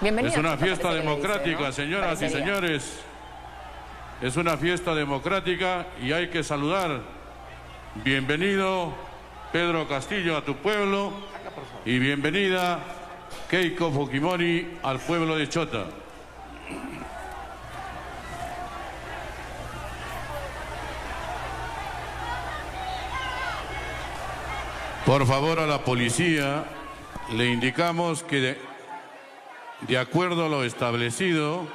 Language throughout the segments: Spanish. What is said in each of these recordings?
Bienvenido. Es una fiesta democrática, señoras y señores. Es una fiesta democrática y hay que saludar. Bienvenido, Pedro Castillo, a tu pueblo. Y bienvenida, Keiko Fujimori, al pueblo de Chota. Por favor, a la policía le indicamos que de acuerdo a lo establecido,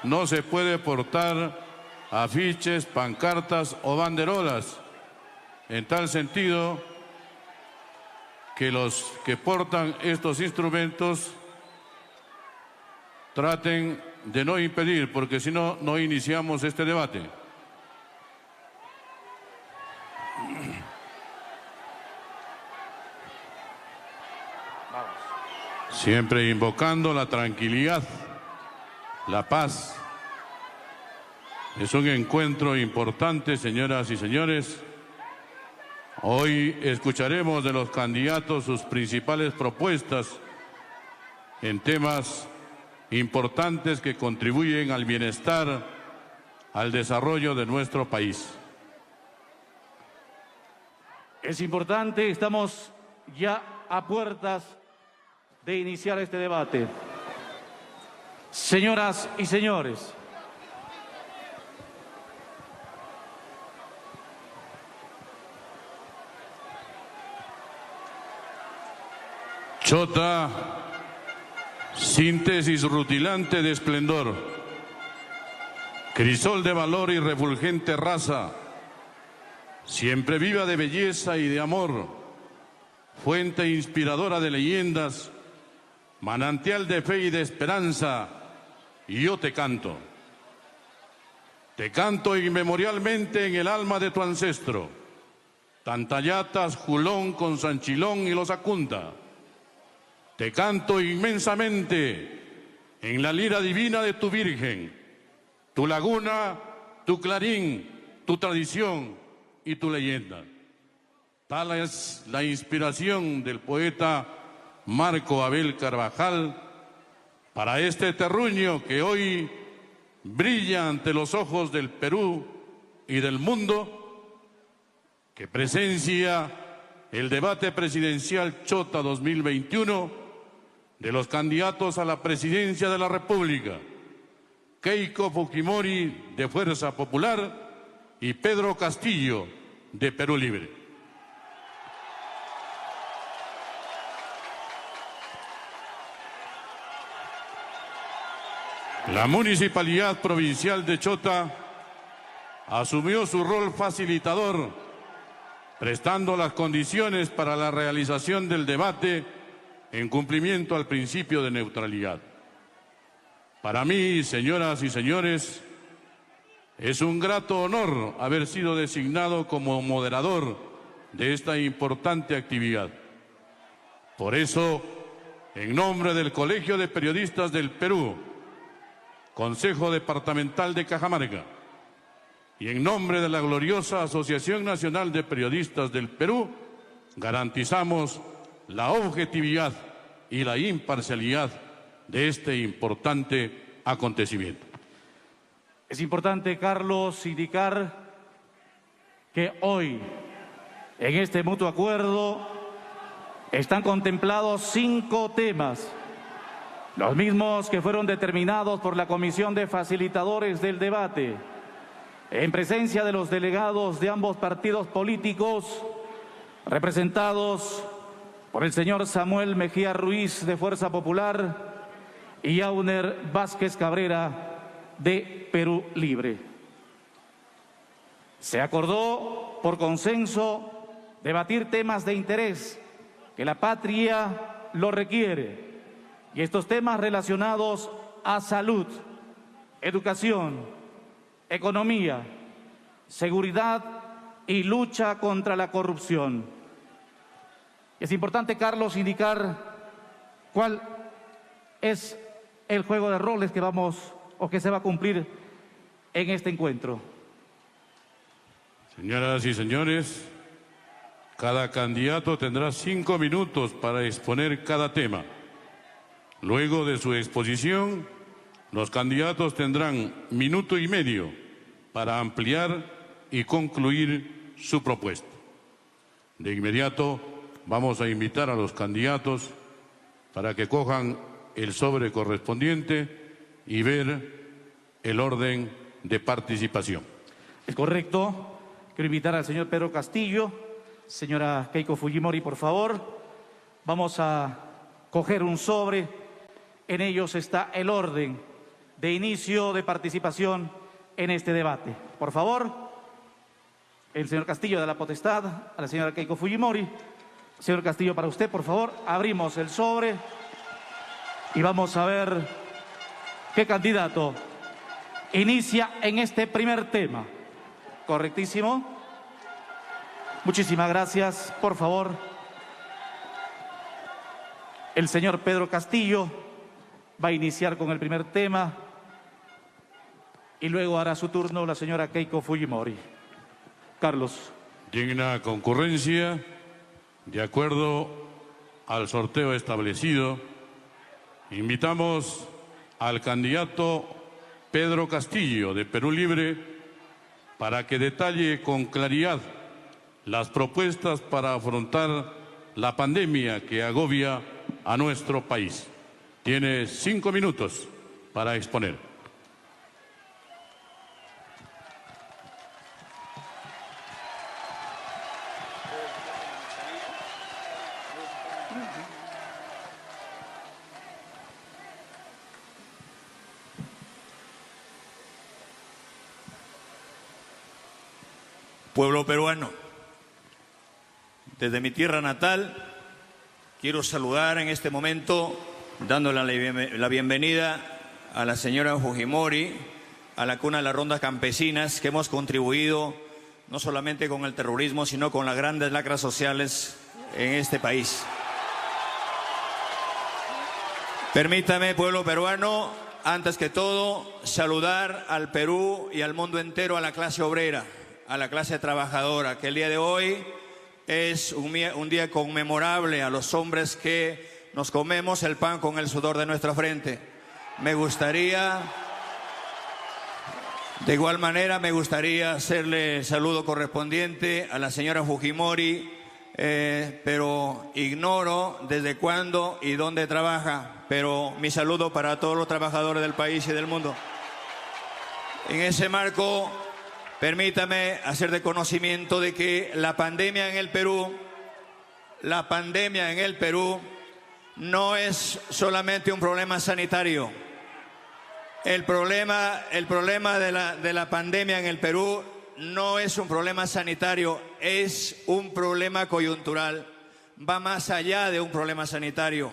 no se puede portar afiches, pancartas o banderolas. En tal sentido, que los que portan estos instrumentos traten de no impedir, porque si no, no iniciamos este debate. Siempre invocando la tranquilidad, la paz. Es un encuentro importante, señoras y señores. Hoy escucharemos de los candidatos sus principales propuestas en temas importantes que contribuyen al bienestar, al desarrollo de nuestro país. Es importante, estamos ya a puertas de iniciar este debate. Señoras y señores, Chota, síntesis rutilante de esplendor, crisol de valor y refulgente raza, siempre viva de belleza y de amor, fuente inspiradora de leyendas, manantial de fe y de esperanza, y yo te canto. Te canto inmemorialmente en el alma de tu ancestro, Tantayatas, Julón, Consanchilón y los Acunta. Te canto inmensamente en la lira divina de tu Virgen, tu laguna, tu clarín, tu tradición y tu leyenda. Tal es la inspiración del poeta Marco Abel Carvajal para este terruño que hoy brilla ante los ojos del Perú y del mundo, que presencia el debate presidencial Chota 2021 de los candidatos a la presidencia de la República, Keiko Fujimori de Fuerza Popular y Pedro Castillo de Perú Libre. La Municipalidad Provincial de Chota asumió su rol facilitador, prestando las condiciones para la realización del debate en cumplimiento al principio de neutralidad. Para mí, señoras y señores, es un grato honor haber sido designado como moderador de esta importante actividad. Por eso, en nombre del Colegio de Periodistas del Perú, Consejo Departamental de Cajamarca, y en nombre de la gloriosa Asociación Nacional de Periodistas del Perú, garantizamos la objetividad y la imparcialidad de este importante acontecimiento. es importante, Carlos, indicar que hoy, en este mutuo acuerdo, están contemplados 5 temas, los mismos que fueron determinados por la Comisión de Facilitadores del Debate, en presencia de los delegados de ambos partidos políticos, representados por el señor Samuel Mejía Ruiz de Fuerza Popular y Auner Vázquez Cabrera de Perú Libre. Se acordó por consenso debatir temas de interés que la patria lo requiere, y estos temas relacionados a salud, educación, economía, seguridad y lucha contra la corrupción. Es importante, Carlos, indicar cuál es el juego de roles que vamos o que se va a cumplir en este encuentro. Señoras y señores, cada candidato tendrá 5 minutos para exponer cada tema. Luego de su exposición, los candidatos tendrán minuto y medio para ampliar y concluir su propuesta. De inmediato vamos a invitar a los candidatos para que cojan el sobre correspondiente y ver el orden de participación. Es correcto. Quiero invitar al señor Pedro Castillo, señora Keiko Fujimori, por favor. Vamos a coger un sobre. En ellos está el orden de inicio de participación en este debate. Por favor, el señor Castillo da la potestad a la señora Keiko Fujimori. Señor Castillo, para usted, por favor, abrimos el sobre y vamos a ver qué candidato inicia en este primer tema. Correctísimo. Muchísimas gracias. Por favor, el señor Pedro Castillo va a iniciar con el primer tema y luego hará su turno la señora Keiko Fujimori. Carlos. Digna concurrencia, de acuerdo al sorteo establecido, invitamos al candidato Pedro Castillo, de Perú Libre, para que detalle con claridad las propuestas para afrontar la pandemia que agobia a nuestro país. Tiene 5 minutos para exponer. Pueblo peruano, desde mi tierra natal, quiero saludar en este momento, dándole la bienvenida a la señora Fujimori, a la cuna de las rondas campesinas, que hemos contribuido no solamente con el terrorismo, sino con las grandes lacras sociales en este país. Permítame, pueblo peruano, antes que todo, saludar al Perú y al mundo entero, a la clase obrera, a la clase trabajadora, que el día de hoy es un día conmemorable, a los hombres que nos comemos el pan con el sudor de nuestra frente. De igual manera, me gustaría hacerle el saludo correspondiente a la señora Fujimori, pero ignoro desde cuándo y dónde trabaja, pero mi saludo para todos los trabajadores del país y del mundo. En ese marco, permítame hacer de conocimiento de que la pandemia en el Perú no es solamente un problema sanitario. El problema de la pandemia en el Perú no es un problema sanitario, es un problema coyuntural. Va más allá de un problema sanitario.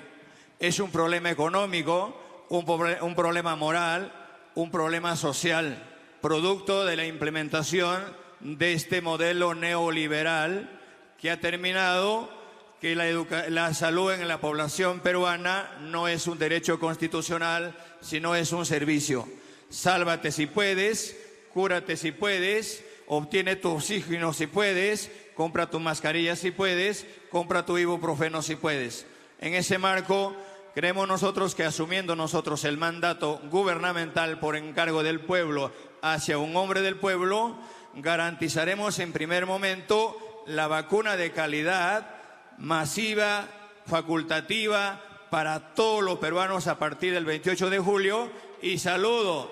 Es un problema económico, un problema moral, un problema social, producto de la implementación de este modelo neoliberal que ha terminado que la salud en la población peruana no es un derecho constitucional, sino es un servicio. Sálvate si puedes, cúrate si puedes, obtiene tu oxígeno si puedes, compra tu mascarilla si puedes, compra tu ibuprofeno si puedes. En ese marco, creemos nosotros que asumiendo nosotros el mandato gubernamental por encargo del pueblo hacia un hombre del pueblo, garantizaremos en primer momento la vacuna de calidad, masiva, facultativa, para todos los peruanos a partir del 28 de julio. Y saludo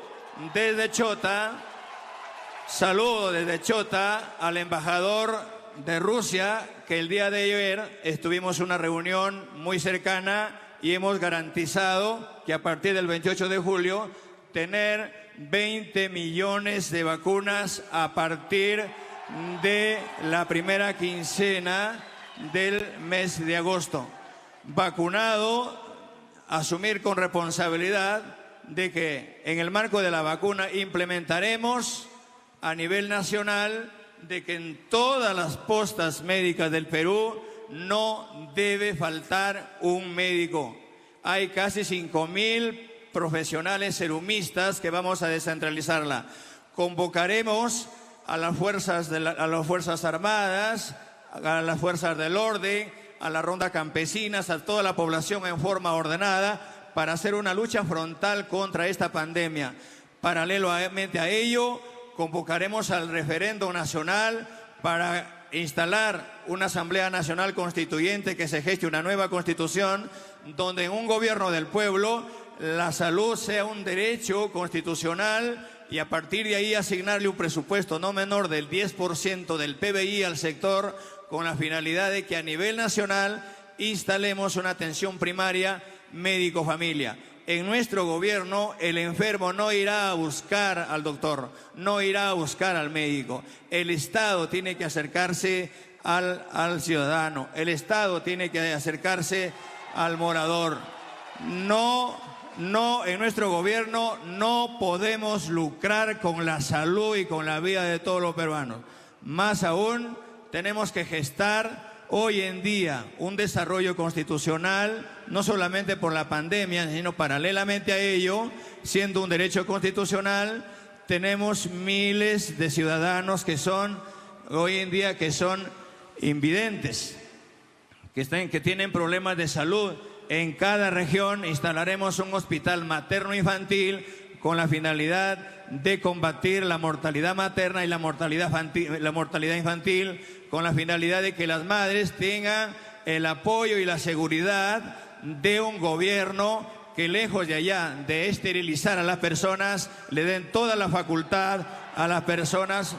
desde Chota al embajador de Rusia, que el día de ayer estuvimos en una reunión muy cercana y hemos garantizado que a partir del 28 de julio tener 20 millones de vacunas a partir de la primera quincena del mes de agosto. Vacunado, asumir con responsabilidad de que en el marco de la vacuna implementaremos a nivel nacional de que en todas las postas médicas del Perú no debe faltar un médico. Hay casi 5.000 profesionales serumistas que vamos a descentralizarla. Convocaremos a las Fuerzas Armadas, a las Fuerzas del Orden, a la ronda campesinas, a toda la población en forma ordenada para hacer una lucha frontal contra esta pandemia. Paralelamente a ello, convocaremos al referendo nacional para instalar una Asamblea Nacional Constituyente que se geste una nueva constitución donde en un gobierno del pueblo la salud sea un derecho constitucional y a partir de ahí asignarle un presupuesto no menor del 10% del PBI al sector con la finalidad de que a nivel nacional instalemos una atención primaria médico-familia. En nuestro gobierno el enfermo no irá a buscar al doctor, no irá a buscar al médico. El Estado tiene que acercarse al ciudadano, el Estado tiene que acercarse al morador. No, en nuestro gobierno no podemos lucrar con la salud y con la vida de todos los peruanos. Más aún, tenemos que gestar hoy en día un desarrollo constitucional, no solamente por la pandemia, sino paralelamente a ello, siendo un derecho constitucional, tenemos miles de ciudadanos que son, hoy en día, que son invidentes, que tienen problemas de salud. En cada región instalaremos un hospital materno-infantil con la finalidad de combatir la mortalidad materna y la mortalidad infantil, con la finalidad de que las madres tengan el apoyo y la seguridad de un gobierno que, lejos de allá de esterilizar a las personas, le den toda la facultad a las personas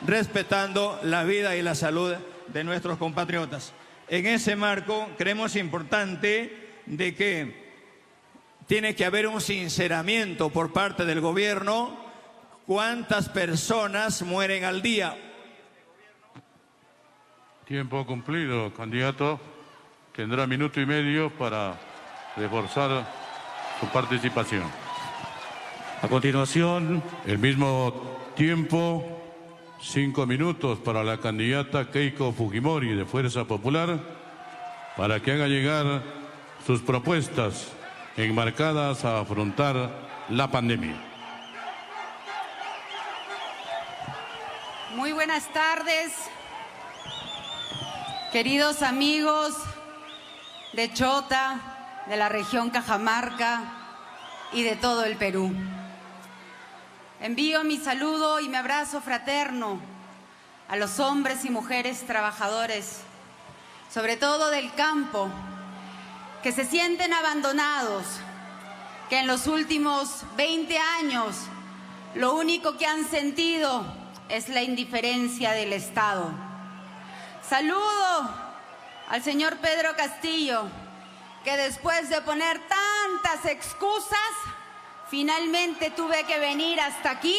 respetando la vida y la salud de nuestros compatriotas. En ese marco creemos importante de que tiene que haber un sinceramiento por parte del gobierno. ¿Cuántas personas mueren al día? Tiempo cumplido, candidato. Tendrá minuto y medio para reforzar su participación. A continuación, El mismo tiempo, 5 minutos para la candidata Keiko Fujimori de Fuerza Popular para que haga llegar sus propuestas enmarcadas a afrontar la pandemia. Muy buenas tardes, queridos amigos de Chota, de la región Cajamarca y de todo el Perú. Envío mi saludo y mi abrazo fraterno a los hombres y mujeres trabajadores, sobre todo del campo, que se sienten abandonados, que en los últimos 20 años lo único que han sentido es la indiferencia del Estado. Saludo al señor Pedro Castillo, que después de poner tantas excusas, finalmente tuve que venir hasta aquí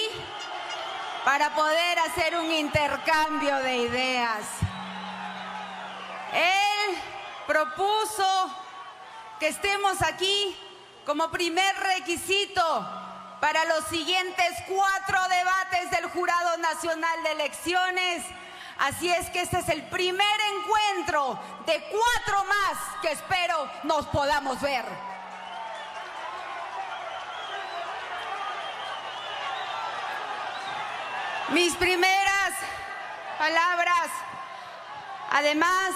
para poder hacer un intercambio de ideas. Él propuso que estemos aquí como primer requisito para los siguientes 4 debates del Jurado Nacional de Elecciones. Así es que este es el primer encuentro de 4 más que espero nos podamos ver. Mis primeras palabras, además,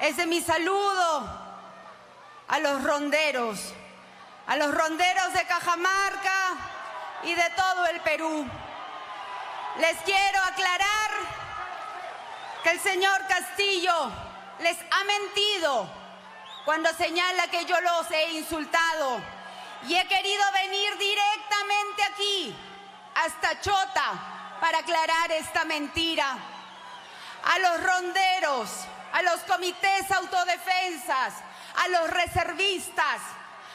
es de mi saludo a los ronderos de Cajamarca y de todo el Perú. Les quiero aclarar que el señor Castillo les ha mentido cuando señala que yo los he insultado, y he querido venir directamente aquí, hasta Chota, para aclarar esta mentira. A los ronderos, a los comités autodefensas, a los reservistas,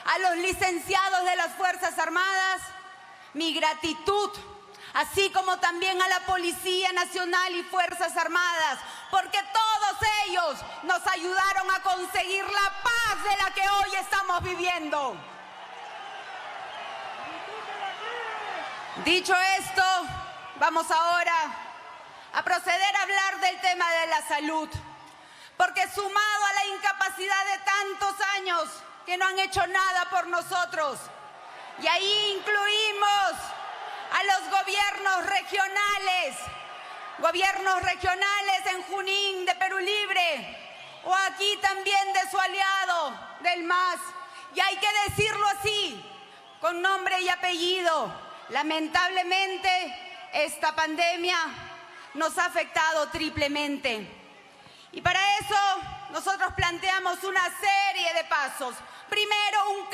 a los licenciados de las Fuerzas Armadas, mi gratitud, así como también a la Policía Nacional y Fuerzas Armadas, porque todos ellos nos ayudaron a conseguir la paz de la que hoy estamos viviendo. Dicho esto, vamos ahora a proceder a hablar del tema de la salud, porque sumado a la incapacidad de tantos años que no han hecho nada por nosotros, y ahí incluimos a los gobiernos regionales en Junín de Perú Libre, o aquí también de su aliado, del MAS, Y hay que decirlo así, con nombre y apellido. Lamentablemente, esta pandemia nos ha afectado triplemente. Y para eso nosotros planteamos una serie de pasos. Primero, un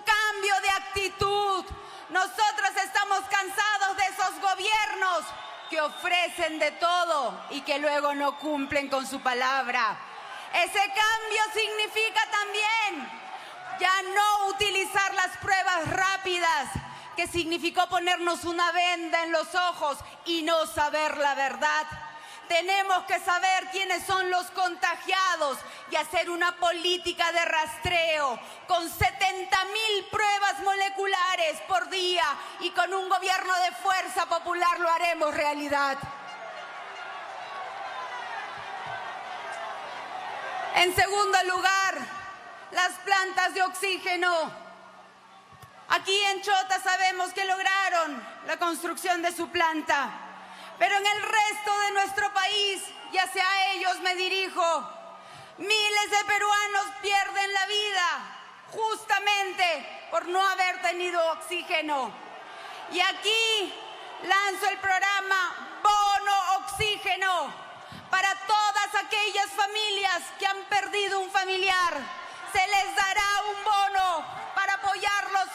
cambio de actitud. Nosotros estamos cansados de esos gobiernos que ofrecen de todo y que luego no cumplen con su palabra. Ese cambio significa también ya no utilizar las pruebas rápidas, que significó ponernos una venda en los ojos y no saber la verdad. Tenemos que saber quiénes son los contagiados y hacer una política de rastreo con 70.000 pruebas moleculares por día, y con un gobierno de fuerza popular lo haremos realidad. En segundo lugar, las plantas de oxígeno. Aquí en Chota sabemos que lograron la construcción de su planta, pero en el resto de nuestro país, y hacia ellos me dirijo, miles de peruanos pierden la vida justamente por no haber tenido oxígeno. Y aquí lanzo el programa Bono Oxígeno para todas aquellas familias que han perdido un familiar. Se les dará un bono para apoyarlos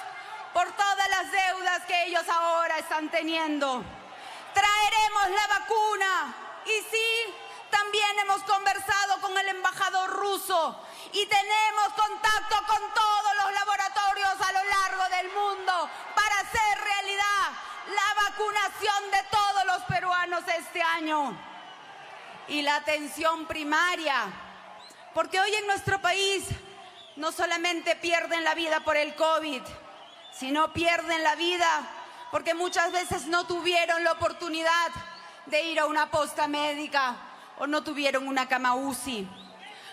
por todas las deudas que ellos ahora están teniendo. Traeremos la vacuna y sí, también hemos conversado con el embajador ruso y tenemos contacto con todos los laboratorios a lo largo del mundo para hacer realidad la vacunación de todos los peruanos este año. Y la atención primaria, porque hoy en nuestro país no solamente pierden la vida por el COVID, sino pierden la vida porque muchas veces no tuvieron la oportunidad de ir a una posta médica o no tuvieron una cama UCI.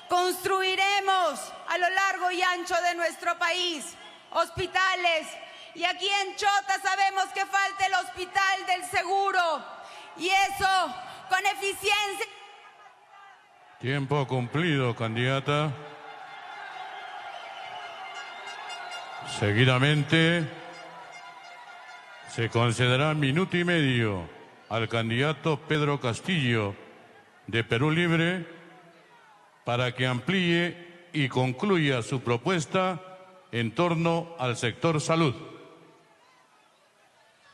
Construiremos a lo largo y ancho de nuestro país hospitales, y aquí en Chota sabemos que falta el hospital del seguro, y eso con eficiencia. Tiempo cumplido, candidata. Seguidamente, se concederá minuto y medio al candidato Pedro Castillo, de Perú Libre, para que amplíe y concluya su propuesta en torno al sector salud.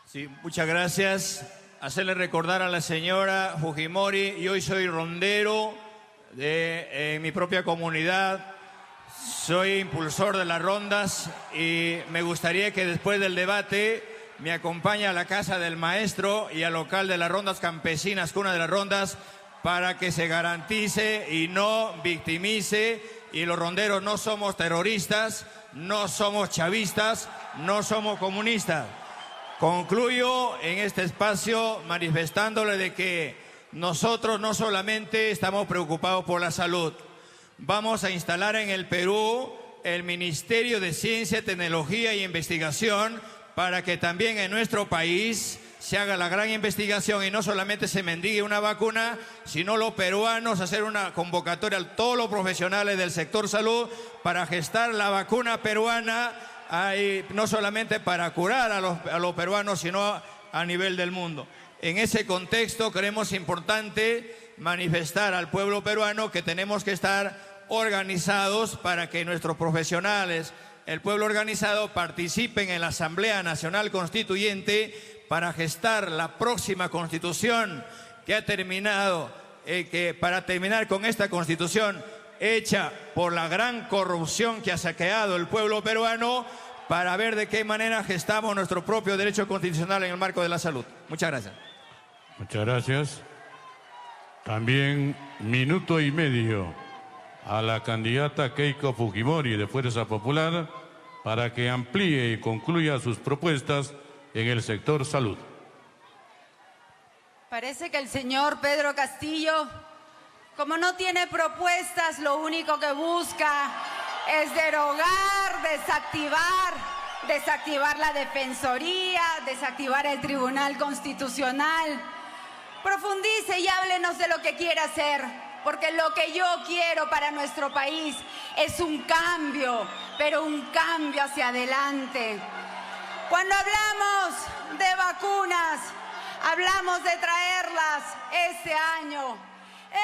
Sí, muchas gracias. Hacerle recordar a la señora Fujimori, yo hoy soy rondero de mi propia comunidad. Soy impulsor de las rondas y me gustaría que después del debate me acompañe a la casa del maestro y al local de las rondas campesinas, cuna de las rondas, para que se garantice y no victimice. Y los ronderos no somos terroristas, no somos chavistas, no somos comunistas. Concluyo en este espacio manifestándole de que nosotros no solamente estamos preocupados por la salud. Vamos a instalar en el Perú el Ministerio de Ciencia, Tecnología e Investigación para que también en nuestro país se haga la gran investigación y no solamente se mendigue una vacuna, sino los peruanos hacer una convocatoria a todos los profesionales del sector salud para gestar la vacuna peruana, no solamente para curar a los peruanos, sino a nivel del mundo. En ese contexto creemos importante manifestar al pueblo peruano que tenemos que estar organizados para que nuestros profesionales, el pueblo organizado, participen en la Asamblea Nacional Constituyente para gestar la próxima Constitución que ha terminado, para terminar con esta Constitución hecha por la gran corrupción que ha saqueado el pueblo peruano, para ver de qué manera gestamos nuestro propio derecho constitucional en el marco de la salud. Muchas gracias. Muchas gracias. También minuto y medio a la candidata Keiko Fujimori de Fuerza Popular para que amplíe y concluya sus propuestas en el sector salud. Parece que el señor Pedro Castillo, como no tiene propuestas, lo único que busca es derogar, desactivar la Defensoría, desactivar el Tribunal Constitucional. Profundice y háblenos de lo que quiere hacer, porque lo que yo quiero para nuestro país es un cambio pero un cambio hacia adelante. Cuando hablamos de vacunas, hablamos de traerlas este año.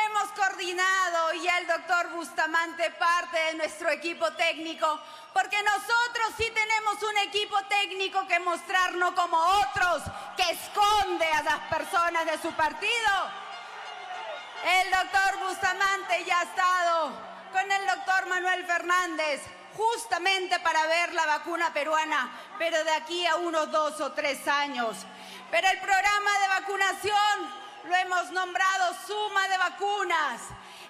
Hemos coordinado y el doctor Bustamante parte de nuestro equipo técnico, porque nosotros sí tenemos un equipo técnico que mostrar, no como otros que esconde a las personas de su partido. El doctor Bustamante ya ha estado con el doctor Manuel Fernández justamente para ver la vacuna peruana, pero de aquí a unos 2 o 3 años. Pero el programa de vacunación lo hemos nombrado Suma de Vacunas,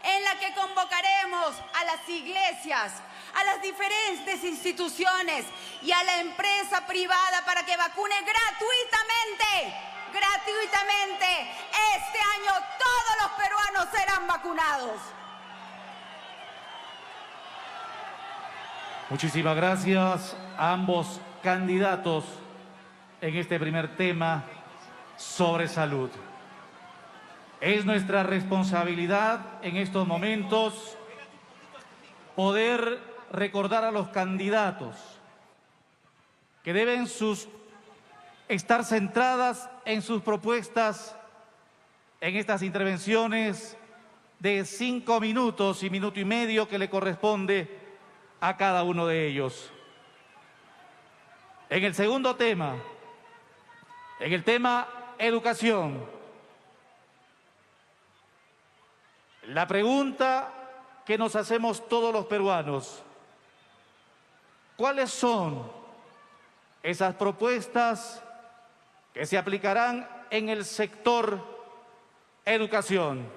en la que convocaremos a las iglesias, a las diferentes instituciones y a la empresa privada para que vacune gratuitamente. Este año todos los peruanos serán vacunados. Muchísimas gracias a ambos candidatos en este primer tema sobre salud. Es nuestra responsabilidad en estos momentos poder recordar a los candidatos que deben estar centradas en sus propuestas en estas intervenciones de 5 minutos y minuto y medio que le corresponde a cada uno de ellos. En el segundo tema, en el tema educación, la pregunta que nos hacemos todos los peruanos: ¿cuáles son esas propuestas que se aplicarán en el sector educación?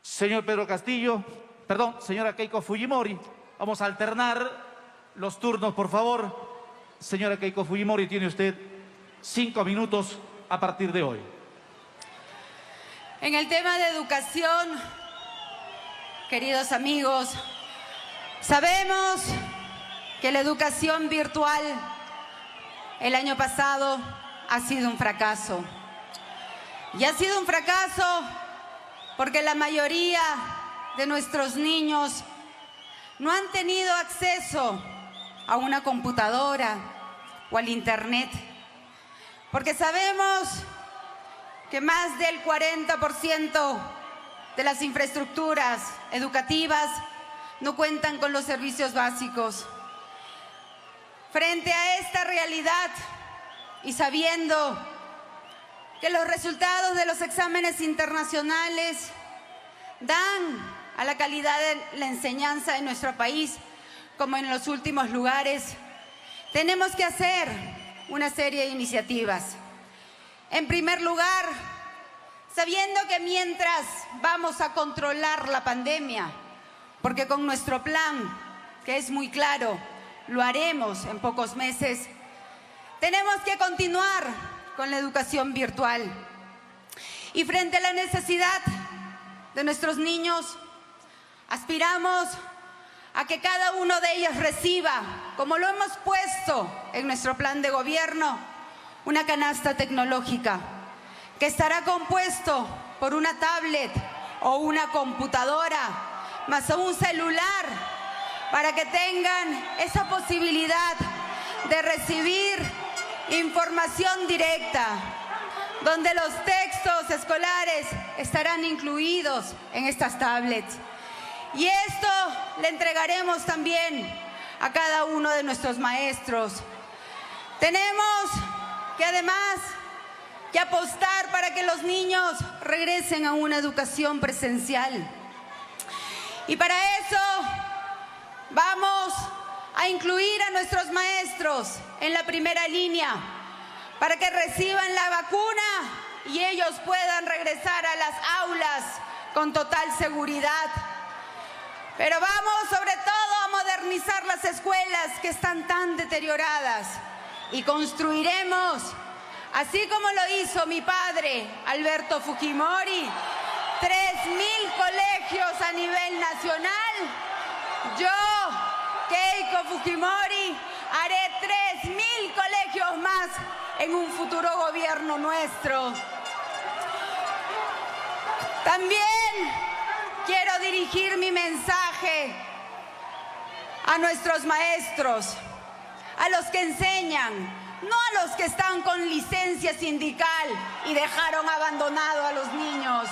Señor Pedro Castillo, perdón, señora Keiko Fujimori, vamos a alternar los turnos, por favor. Señora Keiko Fujimori, tiene usted 5 minutos a partir de hoy. En el tema de educación, queridos amigos, sabemos que la educación virtual el año pasado ha sido un fracaso. Y ha sido un fracaso porque la mayoría de nuestros niños no han tenido acceso a una computadora o al internet, porque sabemos que más del 40% de las infraestructuras educativas no cuentan con los servicios básicos. Frente a esta realidad y sabiendo que los resultados de los exámenes internacionales dan a la calidad de la enseñanza en nuestro país como en los últimos lugares, tenemos que hacer una serie de iniciativas. En primer lugar, sabiendo que mientras vamos a controlar la pandemia, porque con nuestro plan, que es muy claro, lo haremos en pocos meses, tenemos que continuar con la educación virtual. Y frente a la necesidad de nuestros niños, aspiramos a que cada uno de ellos reciba, como lo hemos puesto en nuestro plan de gobierno, una canasta tecnológica que estará compuesto por una tablet o una computadora, más un celular, para que tengan esa posibilidad de recibir información directa, donde los textos escolares estarán incluidos en estas tablets. Y esto le entregaremos también a cada uno de nuestros maestros. Tenemos que además que apostar para que los niños regresen a una educación presencial. Y para eso vamos a incluir a nuestros maestros en la primera línea para que reciban la vacuna y ellos puedan regresar a las aulas con total seguridad. Pero vamos sobre todo a modernizar las escuelas que están tan deterioradas y construiremos, así como lo hizo mi padre, Alberto Fujimori, 3.000 colegios a nivel nacional. Yo, Keiko Fujimori, haré 3.000 colegios más en un futuro gobierno nuestro. También quiero dirigir mi mensaje a nuestros maestros, a los que enseñan, no a los que están con licencia sindical y dejaron abandonado a los niños.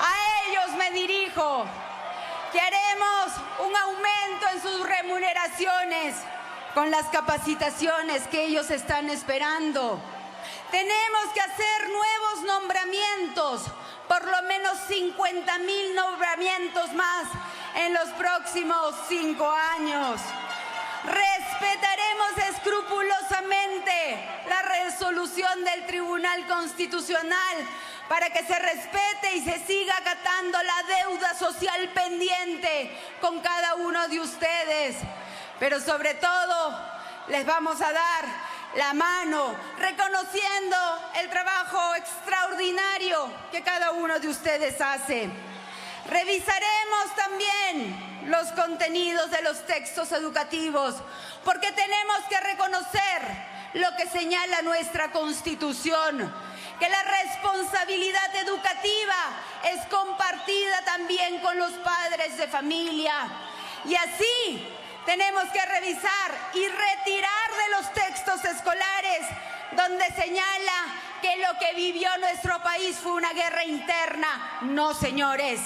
A ellos me dirijo, que haremos un aumento en sus remuneraciones con las capacitaciones que ellos están esperando. Tenemos que hacer nuevos nombramientos, por lo menos 50,000 nombramientos más en los próximos 5 años. Respetaremos escrupulosamente la resolución del Tribunal Constitucional para que se respete y se siga acatando la deuda social pendiente con cada uno de ustedes. Pero sobre todo, les vamos a dar la mano, reconociendo el trabajo extraordinario que cada uno de ustedes hace. Revisaremos también los contenidos de los textos educativos, porque tenemos que reconocer lo que señala nuestra Constitución, que la responsabilidad educativa es compartida también con los padres de familia. Y así tenemos que revisar y retirar de los textos escolares donde señala que lo que vivió nuestro país fue una guerra interna. No, señores.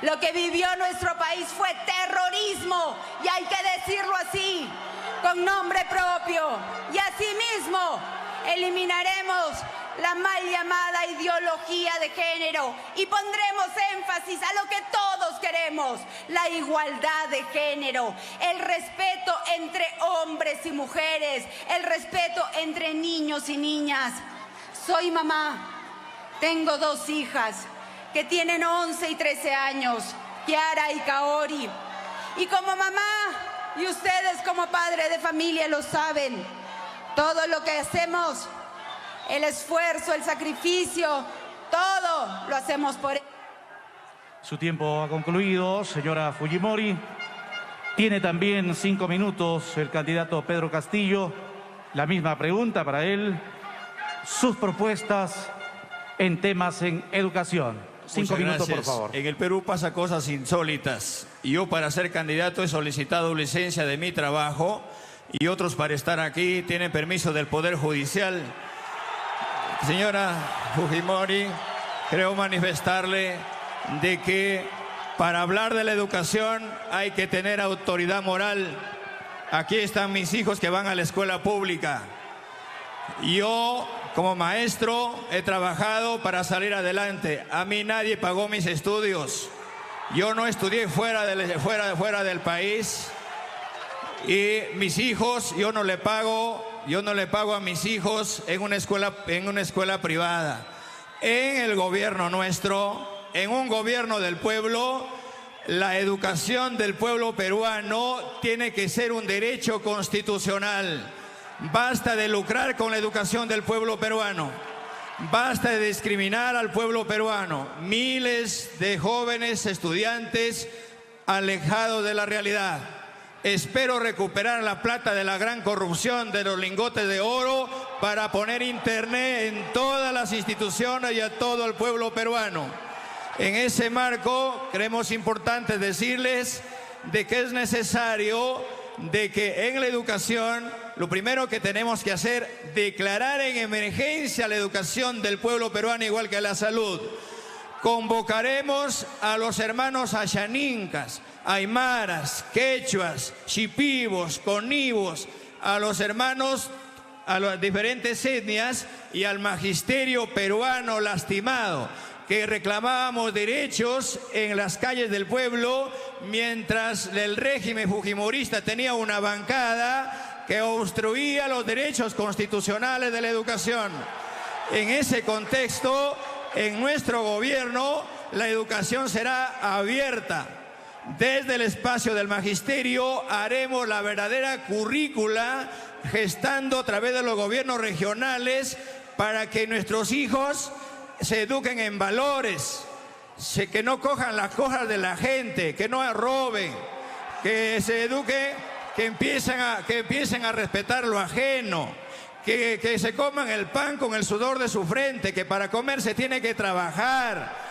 Lo que vivió nuestro país fue terrorismo, y hay que decirlo así, con nombre propio. Y asimismo, eliminaremos la mal llamada ideología de género y pondremos énfasis a lo que todos queremos: la igualdad de género, el respeto entre hombres y mujeres, el respeto entre niños y niñas. Soy mamá, tengo 2 hijas que tienen 11 y 13 años, Kiara y Kaori. Y como mamá, y ustedes como padre de familia lo saben, todo lo que hacemos, el esfuerzo, el sacrificio, todo lo hacemos por ellos. Su tiempo ha concluido, señora Fujimori. Tiene también 5 minutos el candidato Pedro Castillo. La misma pregunta para él. Sus propuestas en temas en educación. 5 minutos, por favor. En el Perú pasa cosas insólitas. Yo, para ser candidato, he solicitado licencia de mi trabajo, y otros, para estar aquí, tienen permiso del Poder Judicial. Señora Fujimori, creo manifestarle de que para hablar de la educación hay que tener autoridad moral. Aquí están mis hijos que van a la escuela pública. Yo, como maestro, he trabajado para salir adelante. A mí nadie pagó mis estudios. Yo no estudié fuera del país. Y mis hijos, yo no le pago a mis hijos en una escuela privada. En el gobierno nuestro, en un gobierno del pueblo, la educación del pueblo peruano tiene que ser un derecho constitucional. Basta de lucrar con la educación del pueblo peruano. Basta de discriminar al pueblo peruano. Miles de jóvenes estudiantes alejados de la realidad. Espero recuperar la plata de la gran corrupción de los lingotes de oro para poner internet en todas las instituciones y a todo el pueblo peruano. En ese marco, creemos importante decirles de que es necesario de que en la educación, lo primero que tenemos que hacer, declarar en emergencia la educación del pueblo peruano, igual que la salud. Convocaremos a los hermanos ayanincas, aymaras, quechuas, shipibos, conibos, a los hermanos, a las diferentes etnias y al magisterio peruano lastimado, que reclamábamos derechos en las calles del pueblo, mientras el régimen fujimorista tenía una bancada que obstruía los derechos constitucionales de la educación. En ese contexto, en nuestro gobierno, la educación será abierta. Desde el espacio del magisterio haremos la verdadera currícula, gestando a través de los gobiernos regionales para que nuestros hijos se eduquen en valores, que no cojan las cosas de la gente, que no roben, que se eduquen, que empiecen a respetar lo ajeno, que se coman el pan con el sudor de su frente, que para comer se tiene que trabajar.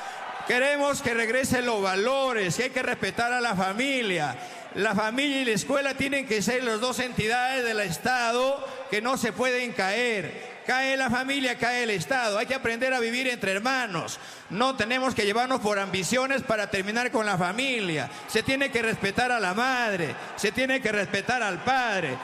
Queremos que regresen los valores, que hay que respetar a la familia. La familia y la escuela tienen que ser las dos entidades del Estado que no se pueden caer. Cae la familia, cae el Estado. Hay que aprender a vivir entre hermanos. No tenemos que llevarnos por ambiciones para terminar con la familia. Se tiene que respetar a la madre, se tiene que respetar al padre.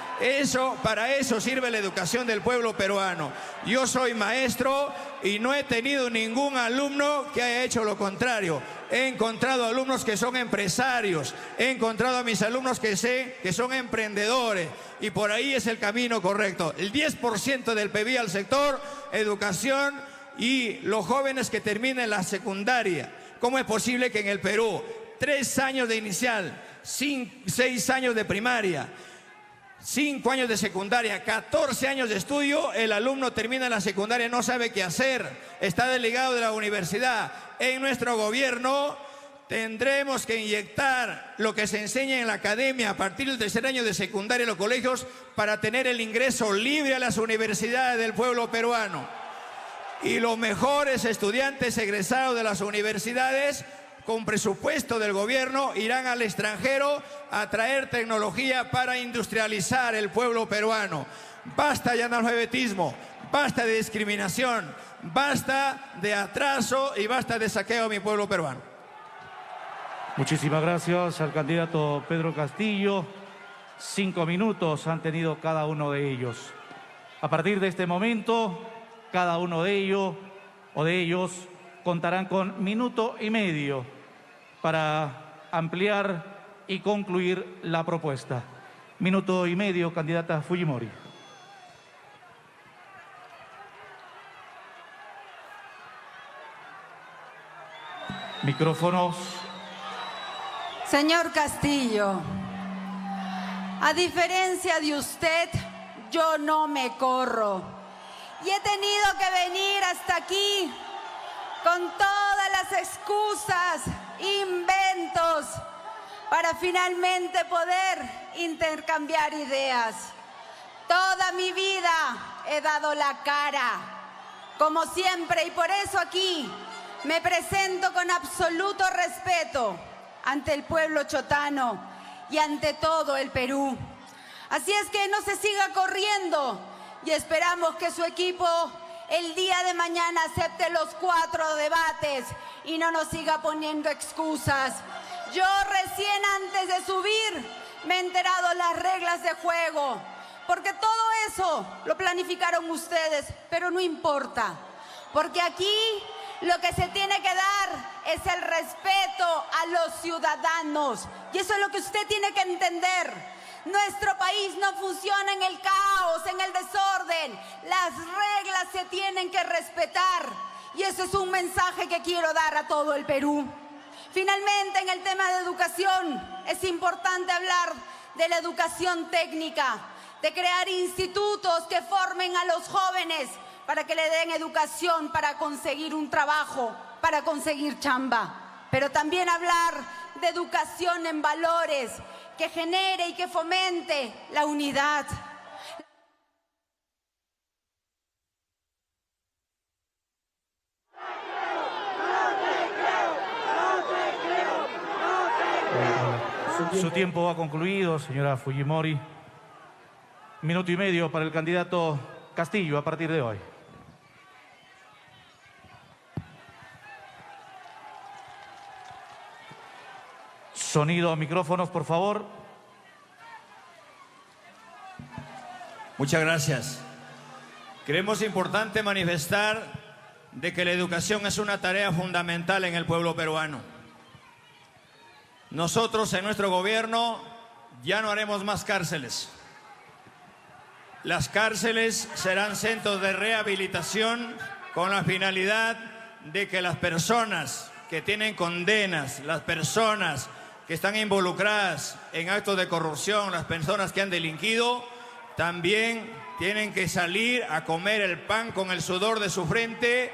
Para eso sirve la educación del pueblo peruano. Yo soy maestro y no he tenido ningún alumno que haya hecho lo contrario. He encontrado alumnos que son empresarios, he encontrado a mis alumnos que sé que son emprendedores, y por ahí es el camino correcto. El 10% del PBI al sector educación y los jóvenes que terminen la secundaria. ¿Cómo es posible que en el Perú 3 años de inicial, 6 años de primaria, 5 años de secundaria, 14 años de estudio, el alumno termina la secundaria y no sabe qué hacer, está desligado de la universidad? En nuestro gobierno tendremos que inyectar lo que se enseña en la academia a partir del 3er año de secundaria en los colegios para tener el ingreso libre a las universidades del pueblo peruano. Y los mejores estudiantes egresados de las universidades, con presupuesto del gobierno, irán al extranjero a traer tecnología para industrializar el pueblo peruano. Basta de analfabetismo, basta de discriminación, basta de atraso y basta de saqueo a mi pueblo peruano. Muchísimas gracias al candidato Pedro Castillo. 5 minutos han tenido cada uno de ellos. A partir de este momento, cada uno de ellos contarán con 1,5 minutos para ampliar y concluir la propuesta. 1,5 minutos, candidata Fujimori. Micrófonos. Señor Castillo, a diferencia de usted, yo no me corro. Y he tenido que venir hasta aquí con todas las excusas, inventos, para finalmente poder intercambiar ideas. Toda mi vida he dado la cara, como siempre, y por eso aquí me presento con absoluto respeto ante el pueblo chotano y ante todo el Perú. Así es que no se siga corriendo y esperamos que su equipo el día de mañana acepte los 4 debates y no nos siga poniendo excusas. Yo recién antes de subir me he enterado las reglas de juego, porque todo eso lo planificaron ustedes, pero no importa, porque aquí lo que se tiene que dar es el respeto a los ciudadanos. Y eso es lo que usted tiene que entender. Nuestro país no funciona en el caos, en el desorden. Las reglas se tienen que respetar. Y ese es un mensaje que quiero dar a todo el Perú. Finalmente, en el tema de educación, es importante hablar de la educación técnica, de crear institutos que formen a los jóvenes para que le den educación para conseguir un trabajo, para conseguir chamba. Pero también hablar de educación en valores, que genere y que fomente la unidad. Su tiempo ha concluido, señora Fujimori. 1,5 minutos para el candidato Castillo a partir de hoy. Sonido, micrófonos, por favor. Muchas gracias. Creemos importante manifestar de que la educación es una tarea fundamental en el pueblo peruano. Nosotros en nuestro gobierno ya no haremos más cárceles. Las cárceles serán centros de rehabilitación con la finalidad de que las personas que tienen condenas, las personas que están involucradas en actos de corrupción, las personas que han delinquido, también tienen que salir a comer el pan con el sudor de su frente,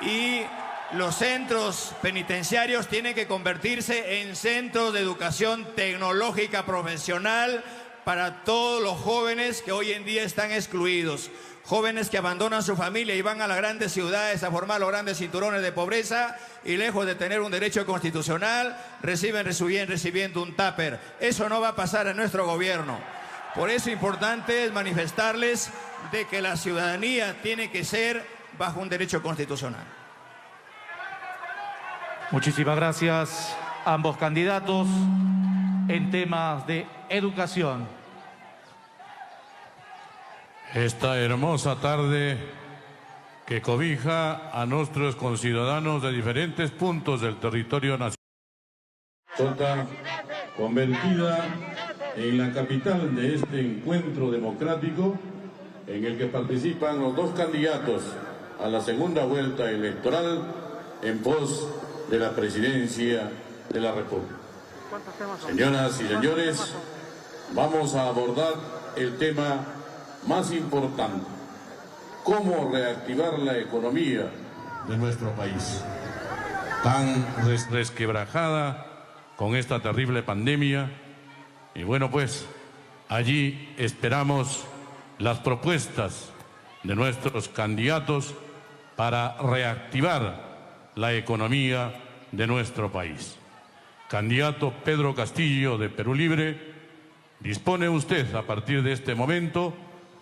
y los centros penitenciarios tienen que convertirse en centros de educación tecnológica profesional para todos los jóvenes que hoy en día están excluidos. Jóvenes que abandonan su familia y van a las grandes ciudades a formar los grandes cinturones de pobreza y lejos de tener un derecho constitucional, recibiendo un tupper. Eso no va a pasar en nuestro gobierno. Por eso importante es manifestarles de que la ciudadanía tiene que ser bajo un derecho constitucional. Muchísimas gracias a ambos candidatos. En temas de educación. Esta hermosa tarde que cobija a nuestros conciudadanos de diferentes puntos del territorio nacional. Sota, convertida en la capital de este encuentro democrático en el que participan los dos candidatos a la segunda vuelta electoral en pos de la presidencia de la República. Señoras y señores, vamos a abordar el tema más importante: cómo reactivar la economía de nuestro país, tan resquebrajada con esta terrible pandemia. Y bueno, pues allí esperamos las propuestas de nuestros candidatos para reactivar la economía de nuestro país. Candidato Pedro Castillo, de Perú Libre, dispone usted a partir de este momento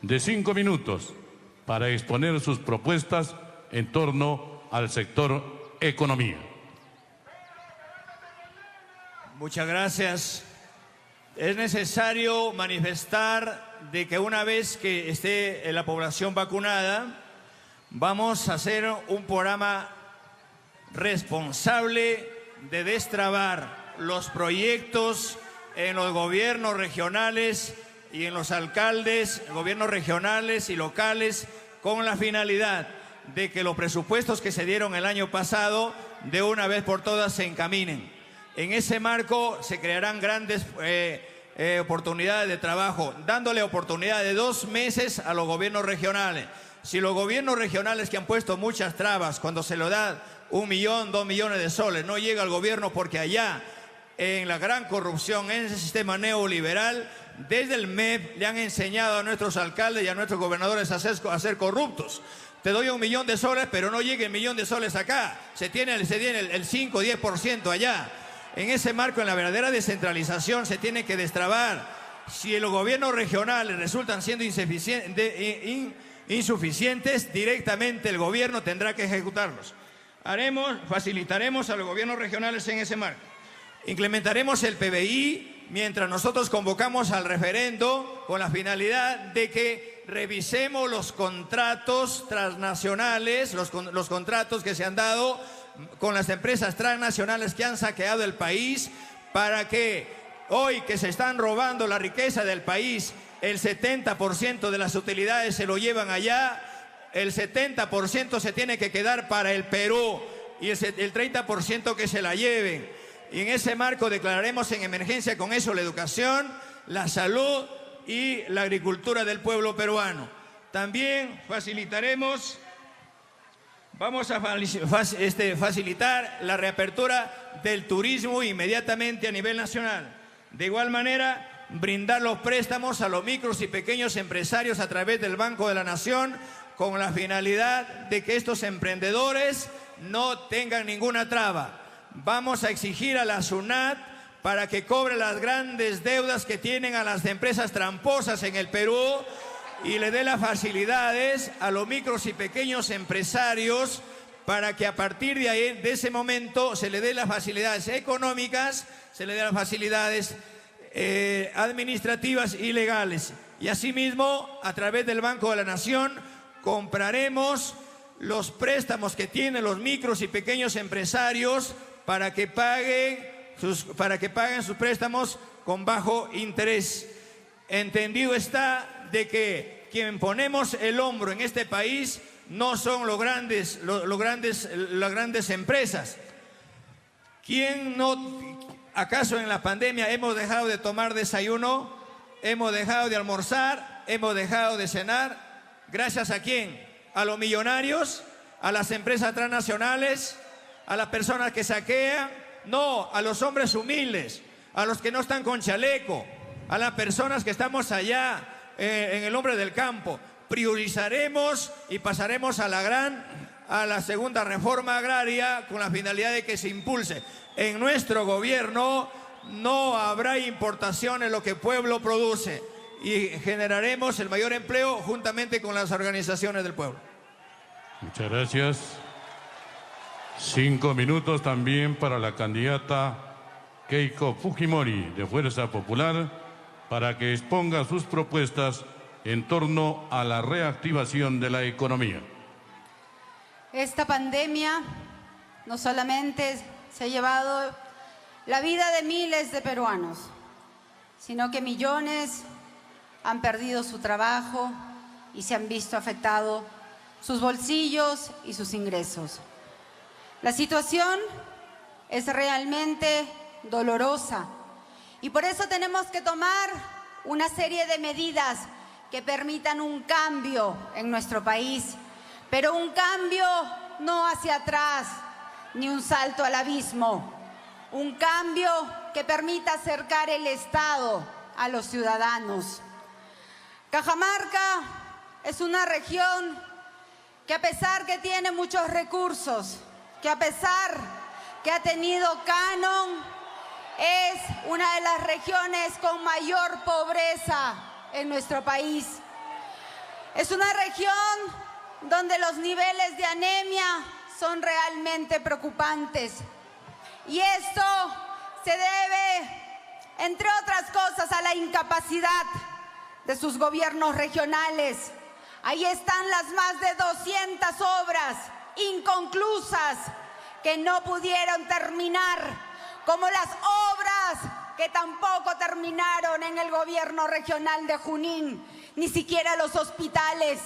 de 5 minutos para exponer sus propuestas en torno al sector economía. Muchas gracias. Es necesario manifestar de que una vez que esté la población vacunada, vamos a hacer un programa responsable de destrabar los proyectos en los gobiernos regionales y en los alcaldes, gobiernos regionales y locales, con la finalidad de que los presupuestos que se dieron el año pasado de una vez por todas se encaminen. En ese marco se crearán grandes oportunidades de trabajo, dándole oportunidad de 2 meses a los gobiernos regionales. Si los gobiernos regionales, que han puesto muchas trabas, cuando se lo da 1 millón, 2 millones de soles, no llega al gobierno porque allá, en la gran corrupción, en ese sistema neoliberal, desde el MEP le han enseñado a nuestros alcaldes y a nuestros gobernadores a ser corruptos. Te doy 1 millón de soles, pero no llega el 1 millón de soles acá. Se tiene el 5 o 10% allá. En ese marco, en la verdadera descentralización, se tiene que destrabar. Si los gobiernos regionales resultan siendo insuficientes, directamente el gobierno tendrá que ejecutarlos. Facilitaremos a los gobiernos regionales en ese marco. Implementaremos el PBI mientras nosotros convocamos al referendo con la finalidad de que revisemos los contratos transnacionales, los contratos que se han dado con las empresas transnacionales que han saqueado el país, para que hoy que se están robando la riqueza del país, el 70% de las utilidades se lo llevan allá, el 70% se tiene que quedar para el Perú y el 30% que se la lleven. Y en ese marco declararemos en emergencia con eso la educación, la salud y la agricultura del pueblo peruano. También vamos a facilitar la reapertura del turismo inmediatamente a nivel nacional. De igual manera, brindar los préstamos a los micros y pequeños empresarios a través del Banco de la Nación, con la finalidad de que estos emprendedores no tengan ninguna traba. Vamos a exigir a la SUNAT para que cobre las grandes deudas que tienen a las empresas tramposas en el Perú y le dé las facilidades a los micros y pequeños empresarios para que a partir de ahí, de ese momento, se le dé las facilidades económicas, se le dé las facilidades administrativas y legales. Y asimismo, a través del Banco de la Nación, compraremos los préstamos que tienen los micros y pequeños empresarios para que paguen sus préstamos con bajo interés. Entendido está de que quien ponemos el hombro en este país no son las grandes empresas. ¿Acaso en la pandemia hemos dejado de tomar desayuno? ¿Hemos dejado de almorzar? ¿Hemos dejado de cenar? ¿Gracias a quién? ¿A los millonarios? ¿A las empresas transnacionales? ¿A las personas que saquean? No, a los hombres humildes, a los que no están con chaleco. a las personas que estamos allá en el hombre del campo. Priorizaremos y pasaremos a la segunda reforma agraria con la finalidad de que se impulse. En nuestro gobierno no habrá importación en lo que el pueblo produce y generaremos el mayor empleo juntamente con las organizaciones del pueblo. Muchas gracias. 5 minutos también para la candidata Keiko Fujimori de Fuerza Popular para que exponga sus propuestas en torno a la reactivación de la economía. Esta pandemia no solamente se ha llevado la vida de miles de peruanos, sino que millones han perdido su trabajo y se han visto afectados sus bolsillos y sus ingresos. La situación es realmente dolorosa y por eso tenemos que tomar una serie de medidas que permitan un cambio en nuestro país, pero un cambio no hacia atrás ni un salto al abismo, un cambio que permita acercar el Estado a los ciudadanos. Cajamarca es una región que a pesar que tiene muchos recursos, que a pesar que ha tenido canon, es una de las regiones con mayor pobreza en nuestro país. Es una región donde los niveles de anemia son realmente preocupantes. Y esto se debe, entre otras cosas, a la incapacidad de sus gobiernos regionales. Ahí están las más de 200 obras inconclusas que no pudieron terminar, como las obras que tampoco terminaron en el gobierno regional de Junín, ni siquiera los hospitales.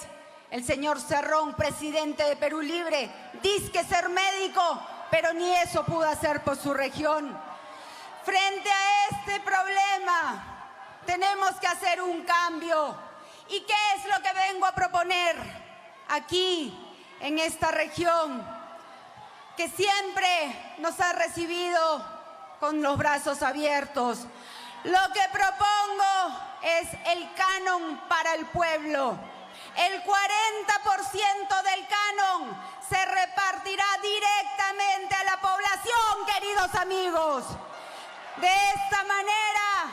El señor Cerrón, presidente de Perú Libre, dice que ser médico, pero ni eso pudo hacer por su región. Frente a este problema, tenemos que hacer un cambio. ¿Y qué es lo que vengo a proponer aquí, en esta región, que siempre nos ha recibido con los brazos abiertos? Lo que propongo es el canon para el pueblo. El 40% del canon se repartirá directamente a la población, queridos amigos. De esta manera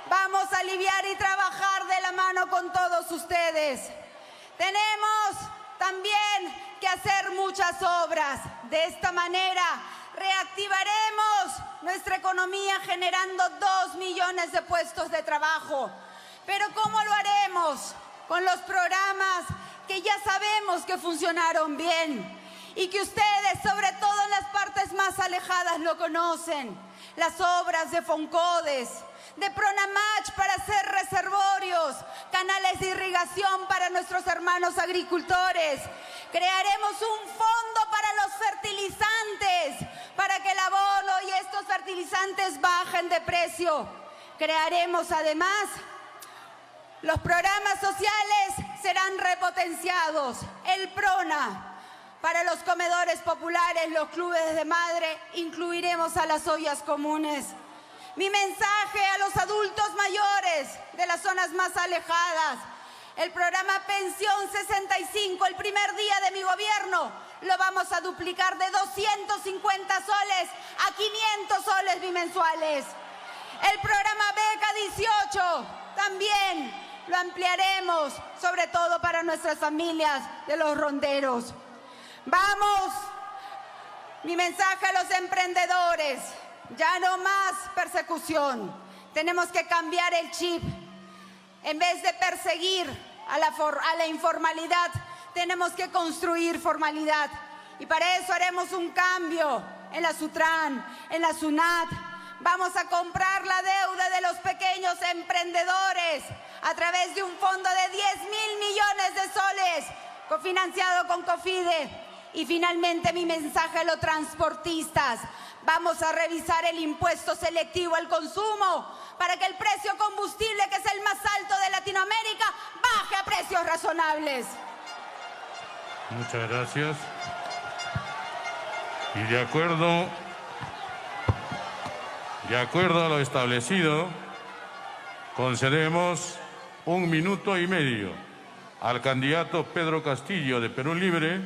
vamos a aliviar y trabajar de la mano con todos ustedes. Tenemos también que hacer muchas obras. De esta manera reactivaremos nuestra economía generando 2 millones de puestos de trabajo. Pero ¿cómo lo haremos? Con los programas que ya sabemos que funcionaron bien y que ustedes, sobre todo en las partes más alejadas, lo conocen. Las obras de Foncodes, de Pronamach para hacer reservorios, canales de irrigación para nuestros hermanos agricultores. Crearemos un fondo para los fertilizantes, para que el abono y estos fertilizantes bajen de precio. Crearemos además, los programas sociales serán repotenciados. El PRONA, para los comedores populares, los clubes de madre, incluiremos a las ollas comunes. Mi mensaje a los adultos mayores de las zonas más alejadas: el programa Pensión 65, el primer día de mi gobierno, lo vamos a duplicar de 250 soles a 500 soles bimensuales. El programa Beca 18 también lo ampliaremos, sobre todo para nuestras familias de los ronderos. Vamos, mi mensaje a los emprendedores: ya no más persecución. Tenemos que cambiar el chip. En vez de perseguir a la informalidad, tenemos que construir formalidad. Y para eso haremos un cambio en la SUTRAN, en la SUNAT. Vamos a comprar la deuda de los pequeños emprendedores a través de un fondo de 10.000 millones de soles, cofinanciado con COFIDE. Y finalmente, mi mensaje a los transportistas: vamos a revisar el impuesto selectivo al consumo para que el precio combustible, que es el más alto de Latinoamérica, baje a precios razonables. Muchas gracias. Y de acuerdo a lo establecido, concedemos 1 minuto y medio al candidato Pedro Castillo de Perú Libre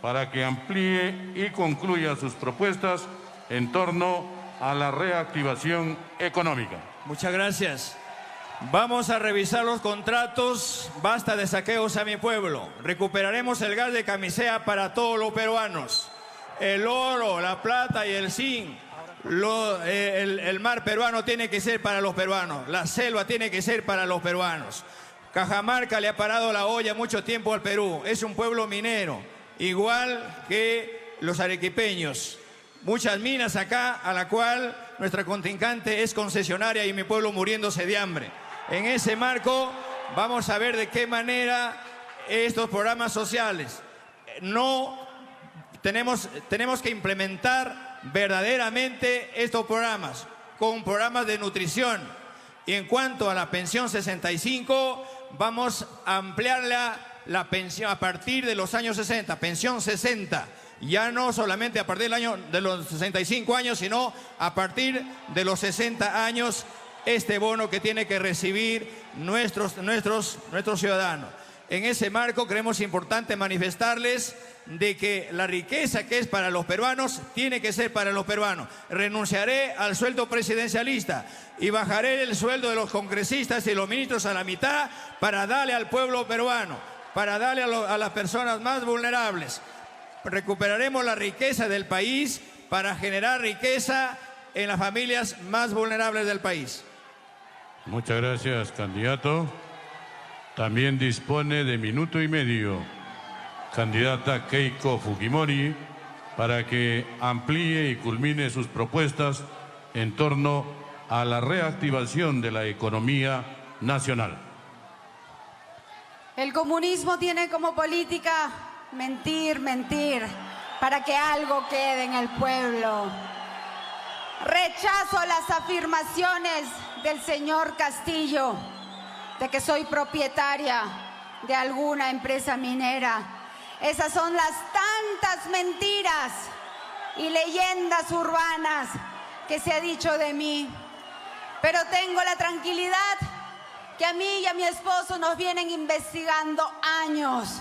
para que amplíe y concluya sus propuestas en torno a la reactivación económica. Muchas gracias. Vamos a revisar los contratos. Basta de saqueos a mi pueblo. Recuperaremos el gas de camisea para todos los peruanos. El oro, la plata y el zinc. El mar peruano tiene que ser para los peruanos. La selva tiene que ser para los peruanos. Cajamarca le ha parado la olla mucho tiempo al Perú. Es un pueblo minero, igual que los arequipeños. Muchas minas acá, a la cual nuestra contrincante es concesionaria y mi pueblo muriéndose de hambre. En ese marco vamos a ver de qué manera estos programas sociales tenemos que implementar verdaderamente estos programas con programas de nutrición. Y en cuanto a la pensión 65, vamos a ampliar la pensión a partir de los años 60, pensión 60. Ya no solamente a partir de los 65 años, sino a partir de los 60 años, este bono que tiene que recibir nuestros ciudadanos. En ese marco creemos importante manifestarles de que la riqueza que es para los peruanos tiene que ser para los peruanos. Renunciaré al sueldo presidencialista y bajaré el sueldo de los congresistas y los ministros a la mitad para darle al pueblo peruano, para darle a las personas más vulnerables. Recuperaremos la riqueza del país para generar riqueza en las familias más vulnerables del país. Muchas gracias, candidato. También dispone de 1 minuto y medio, candidata Keiko Fujimori, para que amplíe y culmine sus propuestas en torno a la reactivación de la economía nacional. El comunismo tiene como política mentir, mentir, para que algo quede en el pueblo. Rechazo las afirmaciones del señor Castillo de que soy propietaria de alguna empresa minera. Esas son las tantas mentiras y leyendas urbanas que se ha dicho de mí. Pero tengo la tranquilidad que a mí y a mi esposo nos vienen investigando años.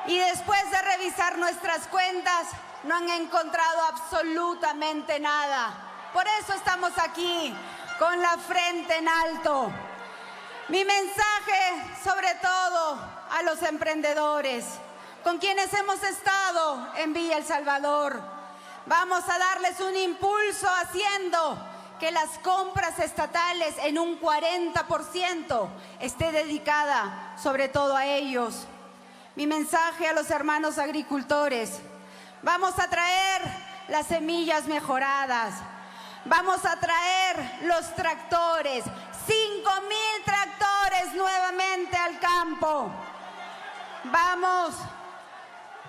Y después de revisar nuestras cuentas, no han encontrado absolutamente nada. Por eso estamos aquí, con la frente en alto. Mi mensaje, sobre todo, a los emprendedores, con quienes hemos estado en Villa El Salvador. Vamos a darles un impulso haciendo que las compras estatales en un 40% esté dedicada, sobre todo, a ellos. Mi mensaje a los hermanos agricultores: vamos a traer las semillas mejoradas, vamos a traer los tractores, 5,000 tractores nuevamente al campo. Vamos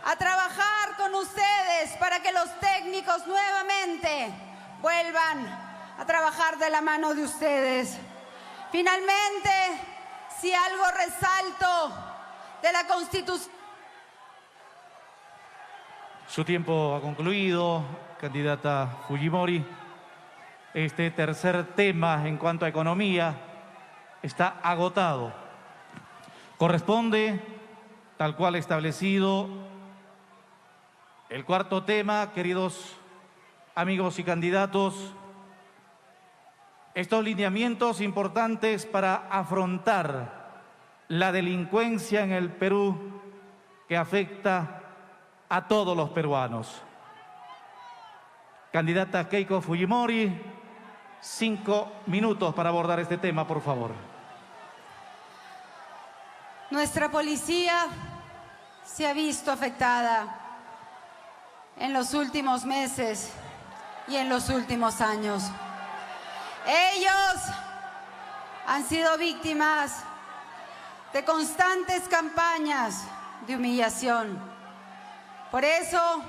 a trabajar con ustedes para que los técnicos nuevamente vuelvan a trabajar de la mano de ustedes. Finalmente, si algo resalto de la Constitución. Su tiempo ha concluido, candidata Fujimori. Este tercer tema en cuanto a economía está agotado. Corresponde, tal cual establecido, el cuarto tema, queridos amigos y candidatos. Estos lineamientos importantes para afrontar la delincuencia en el Perú que afecta a todos los peruanos. Candidata Keiko Fujimori, 5 minutos para abordar este tema, por favor. Nuestra policía se ha visto afectada en los últimos meses y en los últimos años. Ellos han sido víctimas de constantes campañas de humillación. Por eso,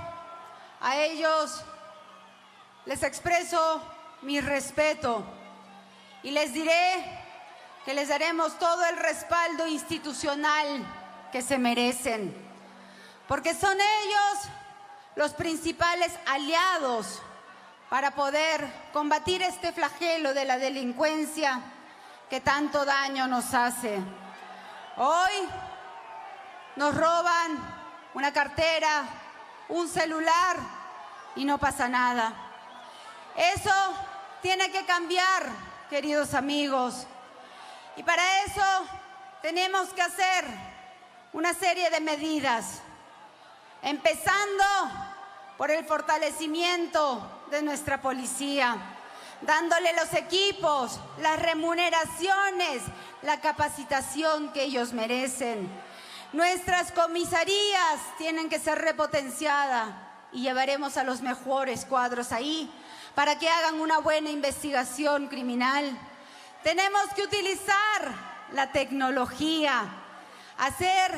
a ellos les expreso mi respeto y les diré que les daremos todo el respaldo institucional que se merecen, porque son ellos los principales aliados para poder combatir este flagelo de la delincuencia que tanto daño nos hace. Hoy nos roban una cartera, un celular y no pasa nada. Eso tiene que cambiar, queridos amigos. Y para eso tenemos que hacer una serie de medidas, empezando por el fortalecimiento de nuestra policía, dándole los equipos, las remuneraciones, la capacitación que ellos merecen. Nuestras comisarías tienen que ser repotenciadas y llevaremos a los mejores cuadros ahí para que hagan una buena investigación criminal. Tenemos que utilizar la tecnología, hacer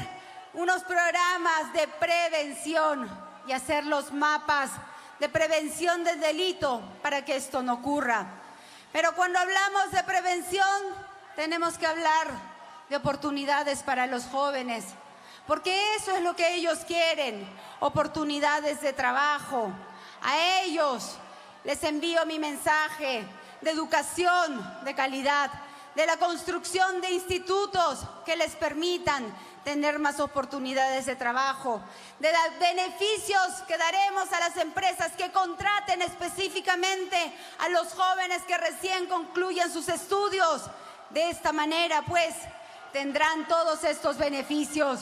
unos programas de prevención y hacer los mapas de prevención del delito para que esto no ocurra. Pero cuando hablamos de prevención, tenemos que hablar de oportunidades para los jóvenes, porque eso es lo que ellos quieren, oportunidades de trabajo. A ellos les envío mi mensaje de educación de calidad, de la construcción de institutos que les permitan tener más oportunidades de trabajo, de los beneficios que daremos a las empresas que contraten específicamente a los jóvenes que recién concluyan sus estudios. De esta manera, pues, tendrán todos estos beneficios.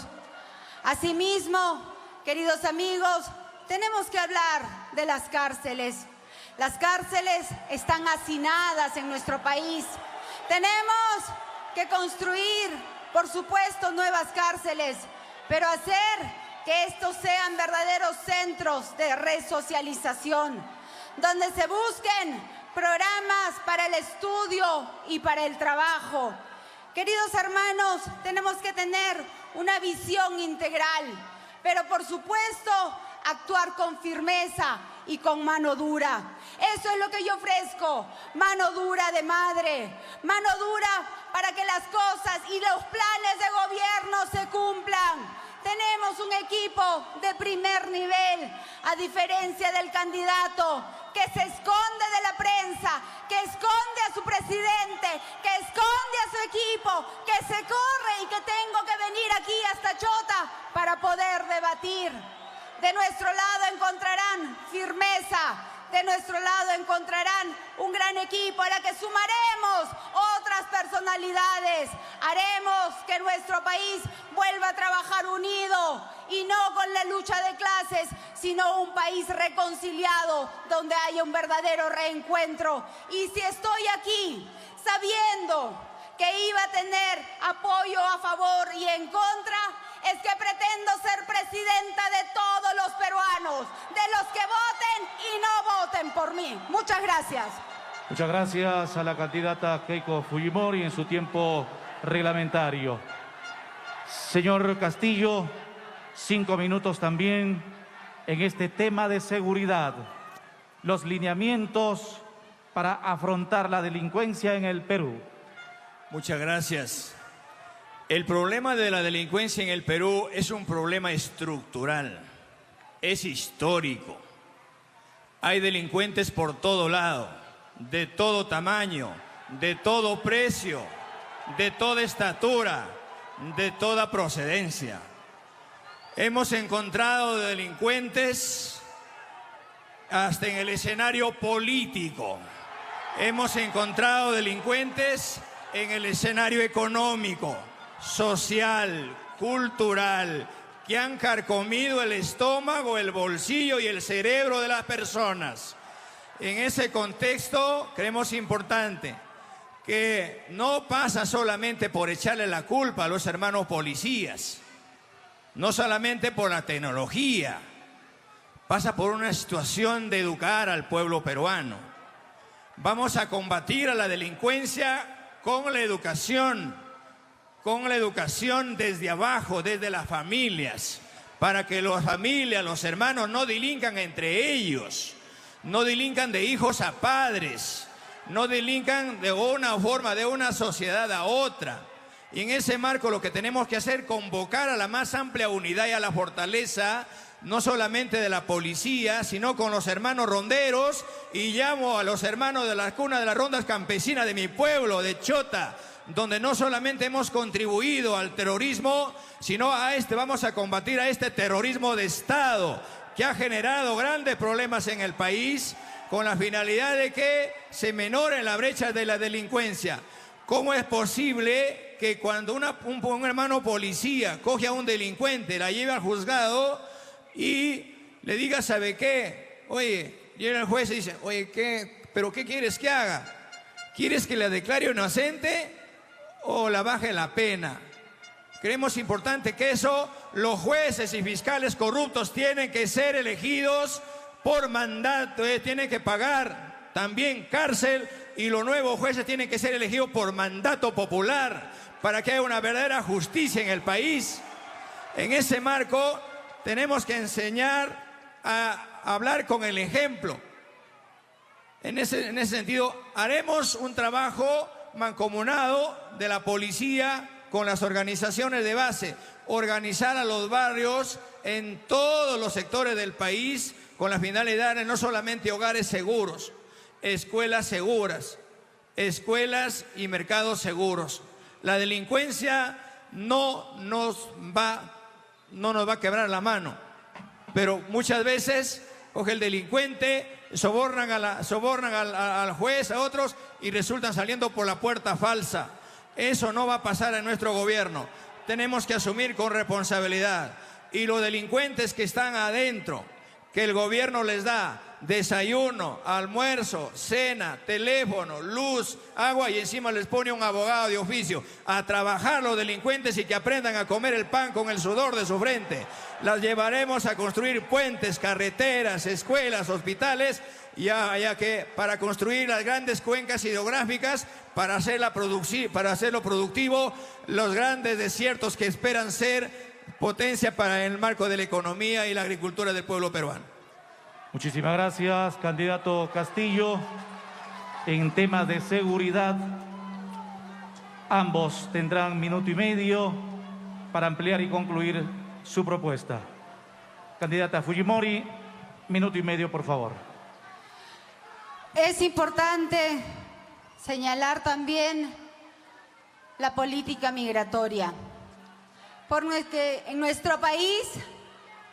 Asimismo, queridos amigos, tenemos que hablar de las cárceles. Las cárceles están hacinadas en nuestro país. Tenemos que construir, por supuesto, nuevas cárceles, pero hacer que estos sean verdaderos centros de resocialización, donde se busquen programas para el estudio y para el trabajo. Queridos hermanos, tenemos que tener una visión integral, pero por supuesto actuar con firmeza y con mano dura. Eso es lo que yo ofrezco, mano dura de madre, mano dura para que las cosas y los planes de gobierno se cumplan. Tenemos un equipo de primer nivel, a diferencia del candidato que se esconde de la prensa, que esconde a su presidente, que esconde a su equipo, que se corre y que tengo que venir aquí hasta Chota para poder debatir. De nuestro lado encontrarán firmeza, de nuestro lado encontrarán un gran equipo a la que sumaremos otras personalidades. Haremos que nuestro país vuelva a trabajar unido y no con la lucha de clases, sino un país reconciliado donde haya un verdadero reencuentro. Y si estoy aquí sabiendo que iba a tener apoyo a favor y en contra, es que pretendo ser presidenta de todos los peruanos, de los que voten y no voten por mí. Muchas gracias. Muchas gracias a la candidata Keiko Fujimori en su tiempo reglamentario. Señor Castillo, 5 minutos también en este tema de seguridad. Los lineamientos para afrontar la delincuencia en el Perú. Muchas gracias. El problema de la delincuencia en el Perú es un problema estructural, es histórico. Hay delincuentes por todo lado, de todo tamaño, de todo precio, de toda estatura, de toda procedencia. Hemos encontrado delincuentes hasta en el escenario político. Hemos encontrado delincuentes en el escenario económico, social, cultural, que han carcomido el estómago, el bolsillo y el cerebro de las personas. En ese contexto, creemos importante que no pasa solamente por echarle la culpa a los hermanos policías, no solamente por la tecnología, pasa por una situación de educar al pueblo peruano. Vamos a combatir a la delincuencia con la educación desde abajo, desde las familias, para que las familias, los hermanos no delincan entre ellos, no delincan de hijos a padres, no delincan de una forma, de una sociedad a otra. Y en ese marco lo que tenemos que hacer es convocar a la más amplia unidad y a la fortaleza, no solamente de la policía, sino con los hermanos ronderos, y llamo a los hermanos de la cuna de las rondas campesinas de mi pueblo, de Chota, donde no solamente hemos contribuido al terrorismo, sino vamos a combatir a este terrorismo de Estado que ha generado grandes problemas en el país con la finalidad de que se menore la brecha de la delincuencia. ¿Cómo es posible que cuando un hermano policía coge a un delincuente, la lleve al juzgado y le diga, ¿sabe qué? Oye, llega el juez y dice, oye, ¿pero qué quieres que haga? ¿Quieres que la declare inocente o la baje la pena? Creemos importante que los jueces y fiscales corruptos tienen que ser elegidos por mandato, tienen que pagar también cárcel, y los nuevos jueces tienen que ser elegidos por mandato popular para que haya una verdadera justicia en el país. En ese marco tenemos que enseñar a hablar con el ejemplo. En ese sentido, haremos un trabajo mancomunado de la policía con las organizaciones de base, organizar a los barrios en todos los sectores del país con la finalidad de no solamente hogares seguros, escuelas seguras, escuelas y mercados seguros. La delincuencia no nos va a quebrar la mano, pero muchas veces coge el delincuente, sobornan al juez, a otros, y resultan saliendo por la puerta falsa. Eso no va a pasar en nuestro gobierno. Tenemos que asumir con responsabilidad. Y los delincuentes que están adentro, que el gobierno les da desayuno, almuerzo, cena, teléfono, luz, agua, y encima les pone un abogado de oficio a trabajar los delincuentes y que aprendan a comer el pan con el sudor de su frente. Las llevaremos a construir puentes, carreteras, escuelas, hospitales, ya que para construir las grandes cuencas hidrográficas, para hacerlo productivo, los grandes desiertos que esperan ser potencia para el marco de la economía y la agricultura del pueblo peruano. Muchísimas gracias, candidato Castillo. En temas de seguridad, ambos tendrán 1,5 minutos para ampliar y concluir su propuesta. Candidata Fujimori, 1,5 minutos, por favor. Es importante señalar también la política migratoria. Porque en nuestro país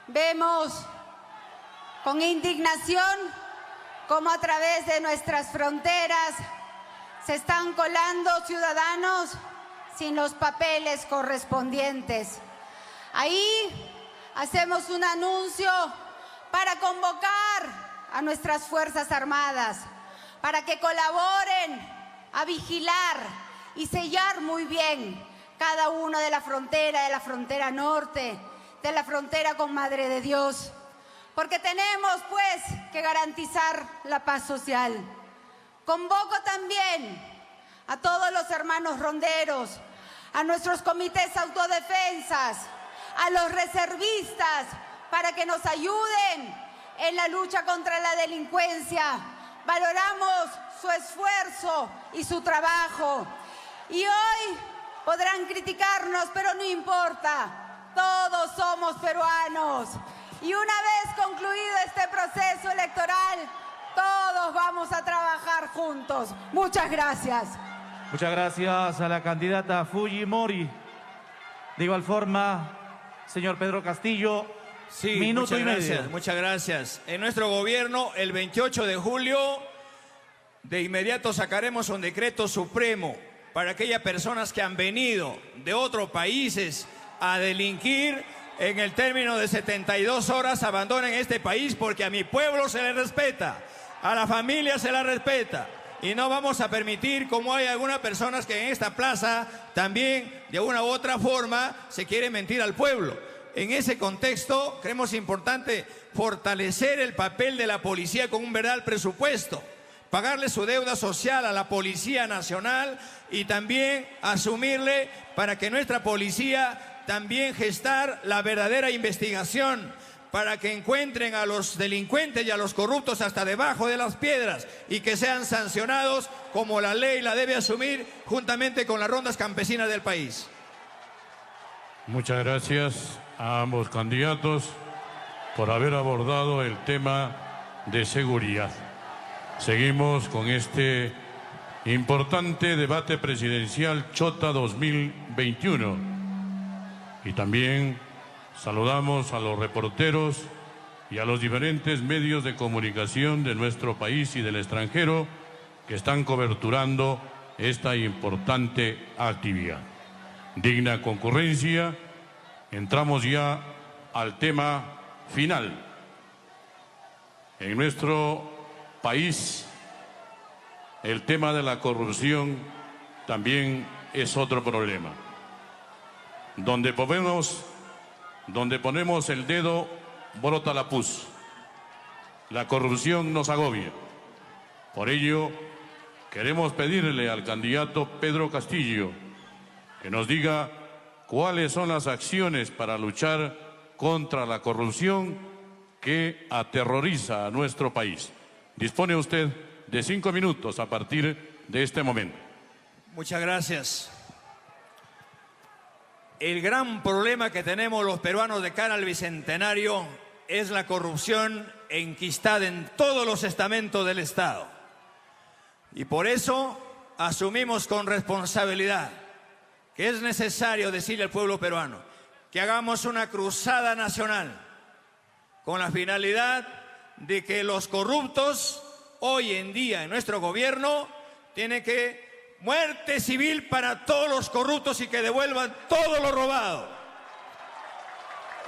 vemos con indignación cómo a través de nuestras fronteras se están colando ciudadanos sin los papeles correspondientes. Ahí hacemos un anuncio para convocar a nuestras Fuerzas Armadas para que colaboren a vigilar y sellar muy bien cada una de la frontera norte, de la frontera con Madre de Dios, porque tenemos pues que garantizar la paz social. Convoco también a todos los hermanos ronderos, a nuestros comités autodefensas, a los reservistas, para que nos ayuden en la lucha contra la delincuencia. Valoramos su esfuerzo y su trabajo. Y hoy podrán criticarnos, pero no importa. Todos somos peruanos. Y una vez concluido este proceso electoral, todos vamos a trabajar juntos. Muchas gracias. Muchas gracias a la candidata Fujimori. De igual forma, señor Pedro Castillo, sí, 1,5 minutos. Muchas gracias. En nuestro gobierno, el 28 de julio, de inmediato sacaremos un decreto supremo para aquellas personas que han venido de otros países a delinquir. En el término de 72 horas abandonen este país, porque a mi pueblo se le respeta, a la familia se la respeta. Y no vamos a permitir, como hay algunas personas que en esta plaza también de una u otra forma se quiere mentir al pueblo. En ese contexto creemos importante fortalecer el papel de la policía con un verdadero presupuesto, pagarle su deuda social a la Policía Nacional y también asumirle para que nuestra policía también gestar la verdadera investigación, para que encuentren a los delincuentes y a los corruptos hasta debajo de las piedras y que sean sancionados como la ley la debe asumir, juntamente con las rondas campesinas del país. Muchas gracias a ambos candidatos por haber abordado el tema de seguridad. Seguimos con este Importante debate presidencial Chota 2021. Y también saludamos a los reporteros y a los diferentes medios de comunicación de nuestro país y del extranjero que están coberturando esta importante actividad. Digna concurrencia, entramos ya al tema final. En nuestro país, el tema de la corrupción también es otro problema. Donde ponemos el dedo, brota la pus. La corrupción nos agobia. Por ello, queremos pedirle al candidato Pedro Castillo que nos diga cuáles son las acciones para luchar contra la corrupción que aterroriza a nuestro país. Dispone usted de 5 minutos a partir de este momento. Muchas gracias. El gran problema que tenemos los peruanos de cara al Bicentenario es la corrupción enquistada en todos los estamentos del Estado. Y por eso asumimos con responsabilidad que es necesario decirle al pueblo peruano que hagamos una cruzada nacional con la finalidad de que los corruptos hoy en día en nuestro gobierno tienen que muerte civil para todos los corruptos y que devuelvan todo lo robado.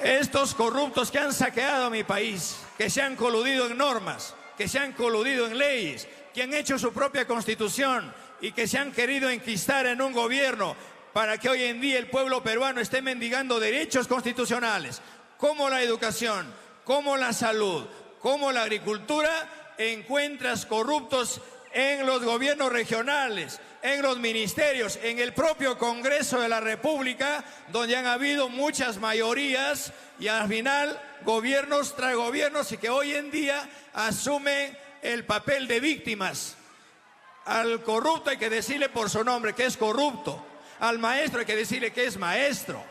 Estos corruptos que han saqueado mi país, que se han coludido en normas, que se han coludido en leyes, que han hecho su propia constitución y que se han querido enquistar en un gobierno para que hoy en día el pueblo peruano esté mendigando derechos constitucionales, como la educación, como la salud, como la agricultura, encuentras corruptos en los gobiernos regionales, en los ministerios, en el propio Congreso de la República, donde han habido muchas mayorías y al final gobiernos tras gobiernos y que hoy en día asumen el papel de víctimas. Al corrupto hay que decirle por su nombre que es corrupto, al maestro hay que decirle que es maestro,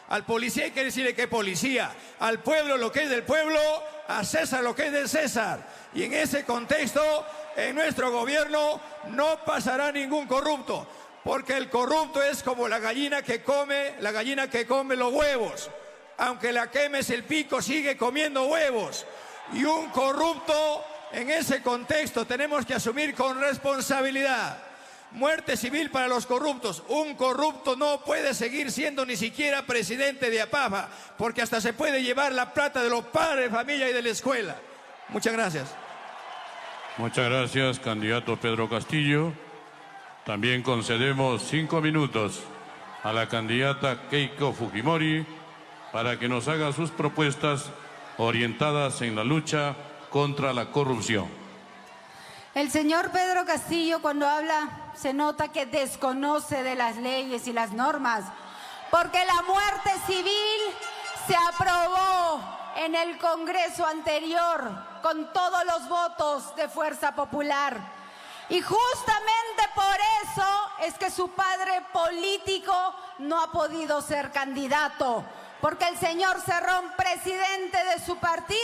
al policía hay que decirle que es policía, al pueblo lo que es del pueblo, a César lo que es del César. Y en ese contexto, en nuestro gobierno no pasará ningún corrupto, porque el corrupto es como la gallina que come los huevos. Aunque la quemes el pico, sigue comiendo huevos. Y un corrupto, en ese contexto, tenemos que asumir con responsabilidad. Muerte civil para los corruptos. Un corrupto no puede seguir siendo ni siquiera presidente de APAFA, porque hasta se puede llevar la plata de los padres de familia y de la escuela. Muchas gracias. Muchas gracias, candidato Pedro Castillo. También concedemos 5 minutos a la candidata Keiko Fujimori para que nos haga sus propuestas orientadas en la lucha contra la corrupción. El señor Pedro Castillo, cuando habla, se nota que desconoce de las leyes y las normas, porque la muerte civil se aprobó en el Congreso anterior con todos los votos de Fuerza Popular. Y justamente por eso es que su padre político no ha podido ser candidato, porque el señor Cerrón, presidente de su partido,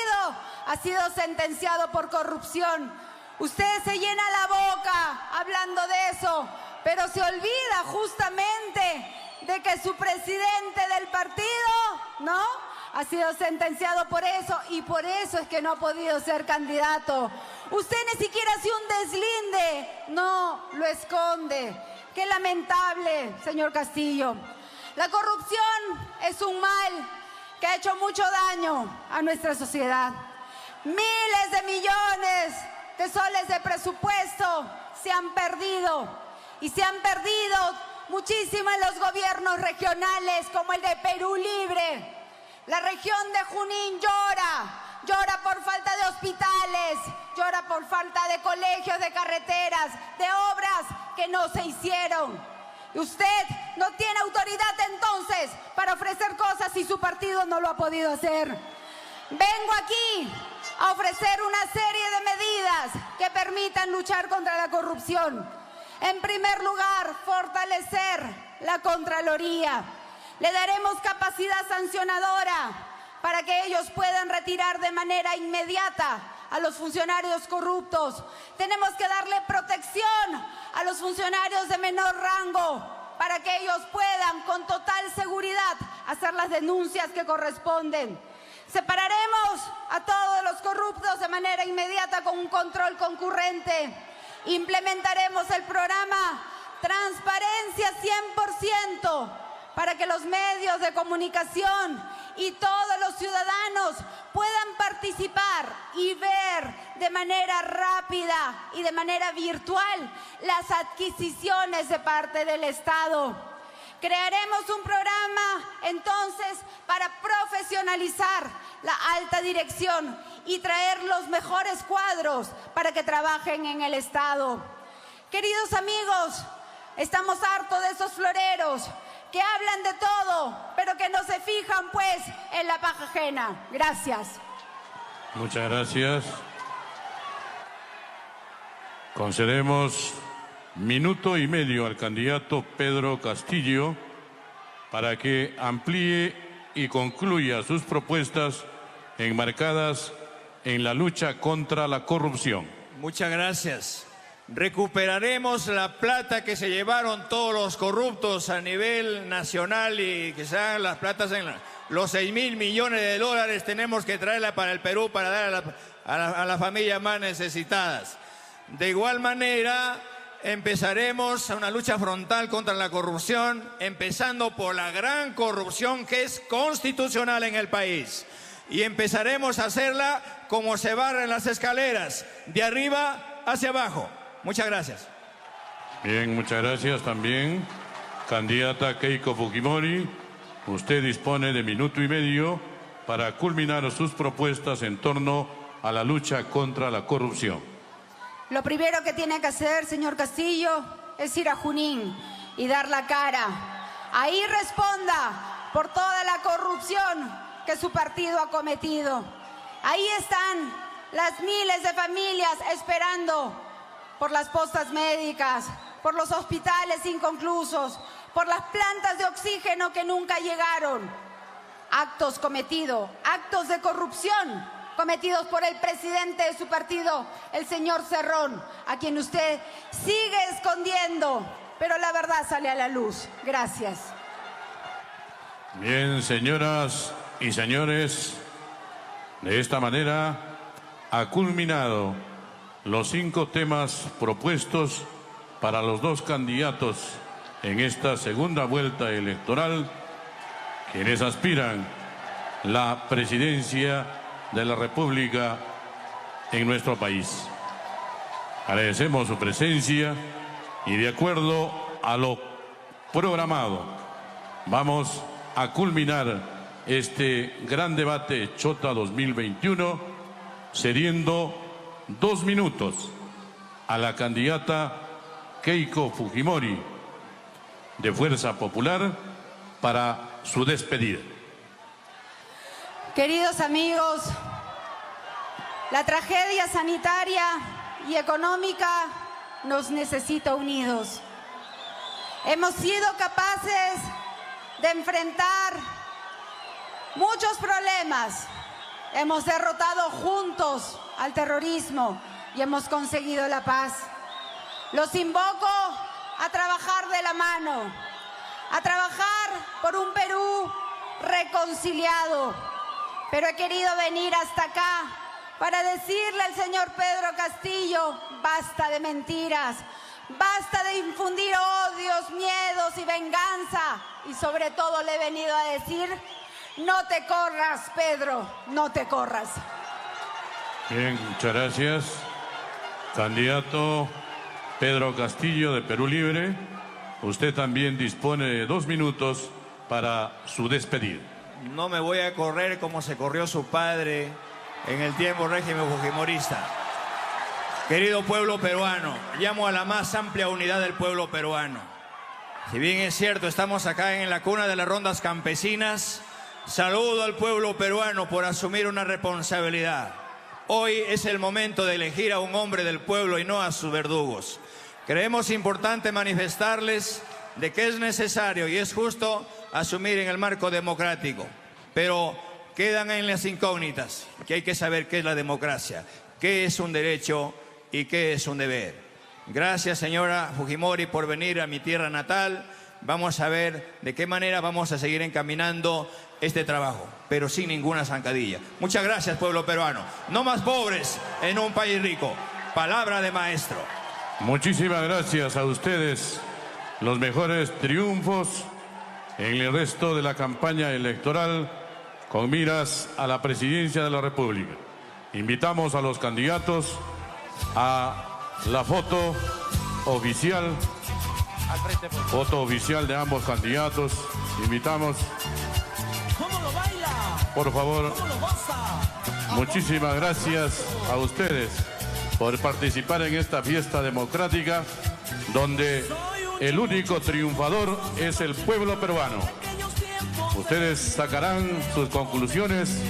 ha sido sentenciado por corrupción. Usted se llena la boca hablando de eso, pero se olvida justamente de que su presidente del partido, ¿no?, ha sido sentenciado por eso y por eso es que no ha podido ser candidato. Usted ni siquiera hace un deslinde, no, lo esconde. Qué lamentable, señor Castillo. La corrupción es un mal que ha hecho mucho daño a nuestra sociedad. Miles de millones de soles de presupuesto se han perdido y se han perdido muchísimo en los gobiernos regionales como el de Perú Libre. La región de Junín llora por falta de hospitales, llora por falta de colegios, de carreteras, de obras que no se hicieron. Y usted no tiene autoridad entonces para ofrecer cosas si su partido no lo ha podido hacer. Vengo aquí a ofrecer una serie de medidas que permitan luchar contra la corrupción. En primer lugar, fortalecer la Contraloría. Le daremos capacidad sancionadora para que ellos puedan retirar de manera inmediata a los funcionarios corruptos. Tenemos que darle protección a los funcionarios de menor rango para que ellos puedan con total seguridad hacer las denuncias que corresponden. Separaremos a todos los corruptos de manera inmediata con un control concurrente. Implementaremos el programa Transparencia 100% para que los medios de comunicación y todos los ciudadanos puedan participar y ver de manera rápida y de manera virtual las adquisiciones de parte del Estado. Crearemos un programa entonces para profesionalizar la alta dirección y traer los mejores cuadros para que trabajen en el Estado. Queridos amigos, estamos hartos de esos floreros que hablan de todo, pero que no se fijan, pues, en la paja ajena. Gracias. Muchas gracias. Concedemos minuto y medio al candidato Pedro Castillo para que amplíe y concluya sus propuestas enmarcadas en la lucha contra la corrupción. Muchas gracias. Recuperaremos la plata que se llevaron todos los corruptos a nivel nacional y que sean las platas en los 6.000 millones de dólares. Tenemos que traerla para el Perú para dar a las familias más necesitadas. De igual manera, empezaremos una lucha frontal contra la corrupción, empezando por la gran corrupción que es constitucional en el país. Y empezaremos a hacerla como se barren las escaleras, de arriba hacia abajo. Muchas gracias. Bien, muchas gracias también. Candidata Keiko Fujimori, usted dispone de minuto y medio para culminar sus propuestas en torno a la lucha contra la corrupción. Lo primero que tiene que hacer, señor Castillo, es ir a Junín y dar la cara. Ahí responda por toda la corrupción que su partido ha cometido. Ahí están las miles de familias esperando por las postas médicas, por los hospitales inconclusos, por las plantas de oxígeno que nunca llegaron. Actos cometidos, actos de corrupción cometidos por el presidente de su partido, el señor Cerrón, a quien usted sigue escondiendo, pero la verdad sale a la luz. Gracias. Bien, señoras y señores, de esta manera ha culminado los 5 temas propuestos para los 2 candidatos en esta segunda vuelta electoral, quienes aspiran la presidencia de la República en nuestro país. Agradecemos su presencia y de acuerdo a lo programado, vamos a culminar este gran debate Chota 2021 cediendo 2 minutos a la candidata Keiko Fujimori de Fuerza Popular para su despedida. Queridos amigos, la tragedia sanitaria y económica nos necesita unidos. Hemos sido capaces de enfrentar muchos problemas. Hemos derrotado juntos al terrorismo y hemos conseguido la paz. Los invoco a trabajar de la mano, a trabajar por un Perú reconciliado. Pero he querido venir hasta acá para decirle al señor Pedro Castillo, basta de mentiras, basta de infundir odios, miedos y venganza. Y sobre todo le he venido a decir, no te corras, Pedro, no te corras. Bien, muchas gracias. Candidato Pedro Castillo de Perú Libre, usted también dispone de 2 minutos para su despedida. No me voy a correr como se corrió su padre en el tiempo régimen fujimorista. Querido pueblo peruano, llamo a la más amplia unidad del pueblo peruano. Si bien es cierto, estamos acá en la cuna de las rondas campesinas, saludo al pueblo peruano por asumir una responsabilidad. Hoy es el momento de elegir a un hombre del pueblo y no a sus verdugos. Creemos importante manifestarles de que es necesario y es justo asumir en el marco democrático, pero quedan en las incógnitas, que hay que saber qué es la democracia, qué es un derecho y qué es un deber. Gracias, señora Fujimori, por venir a mi tierra natal. Vamos a ver de qué manera vamos a seguir encaminando este trabajo, pero sin ninguna zancadilla. Muchas gracias, pueblo peruano. No más pobres en un país rico. Palabra de maestro. Muchísimas gracias a ustedes. Los mejores triunfos en el resto de la campaña electoral con miras a la presidencia de la República. Invitamos a los candidatos a la foto oficial. Foto oficial de ambos candidatos. Invitamos. Por favor. Muchísimas gracias a ustedes por participar en esta fiesta democrática donde el único triunfador es el pueblo peruano. Ustedes sacarán sus conclusiones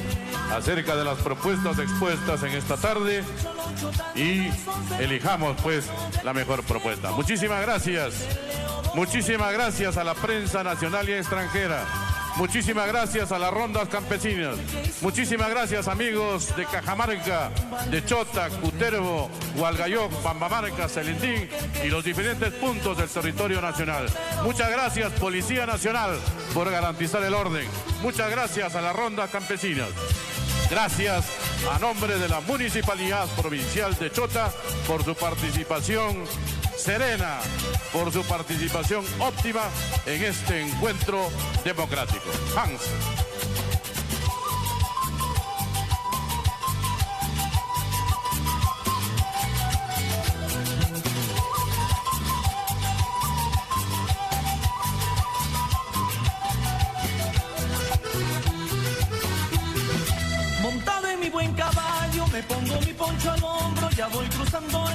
acerca de las propuestas expuestas en esta tarde y elijamos pues la mejor propuesta. Muchísimas gracias. Muchísimas gracias a la prensa nacional y extranjera. Muchísimas gracias a las rondas campesinas. Muchísimas gracias, amigos de Cajamarca, de Chota, Cutervo, Hualgayoc, Pambamarca, Celentín y los diferentes puntos del territorio nacional. Muchas gracias, Policía Nacional, por garantizar el orden. Muchas gracias a las rondas campesinas. Gracias a nombre de la Municipalidad Provincial de Chota por su participación serena, por su participación óptima en este encuentro democrático. Hans. Montado en mi buen caballo, me pongo mi poncho al hombro, ya voy cruzando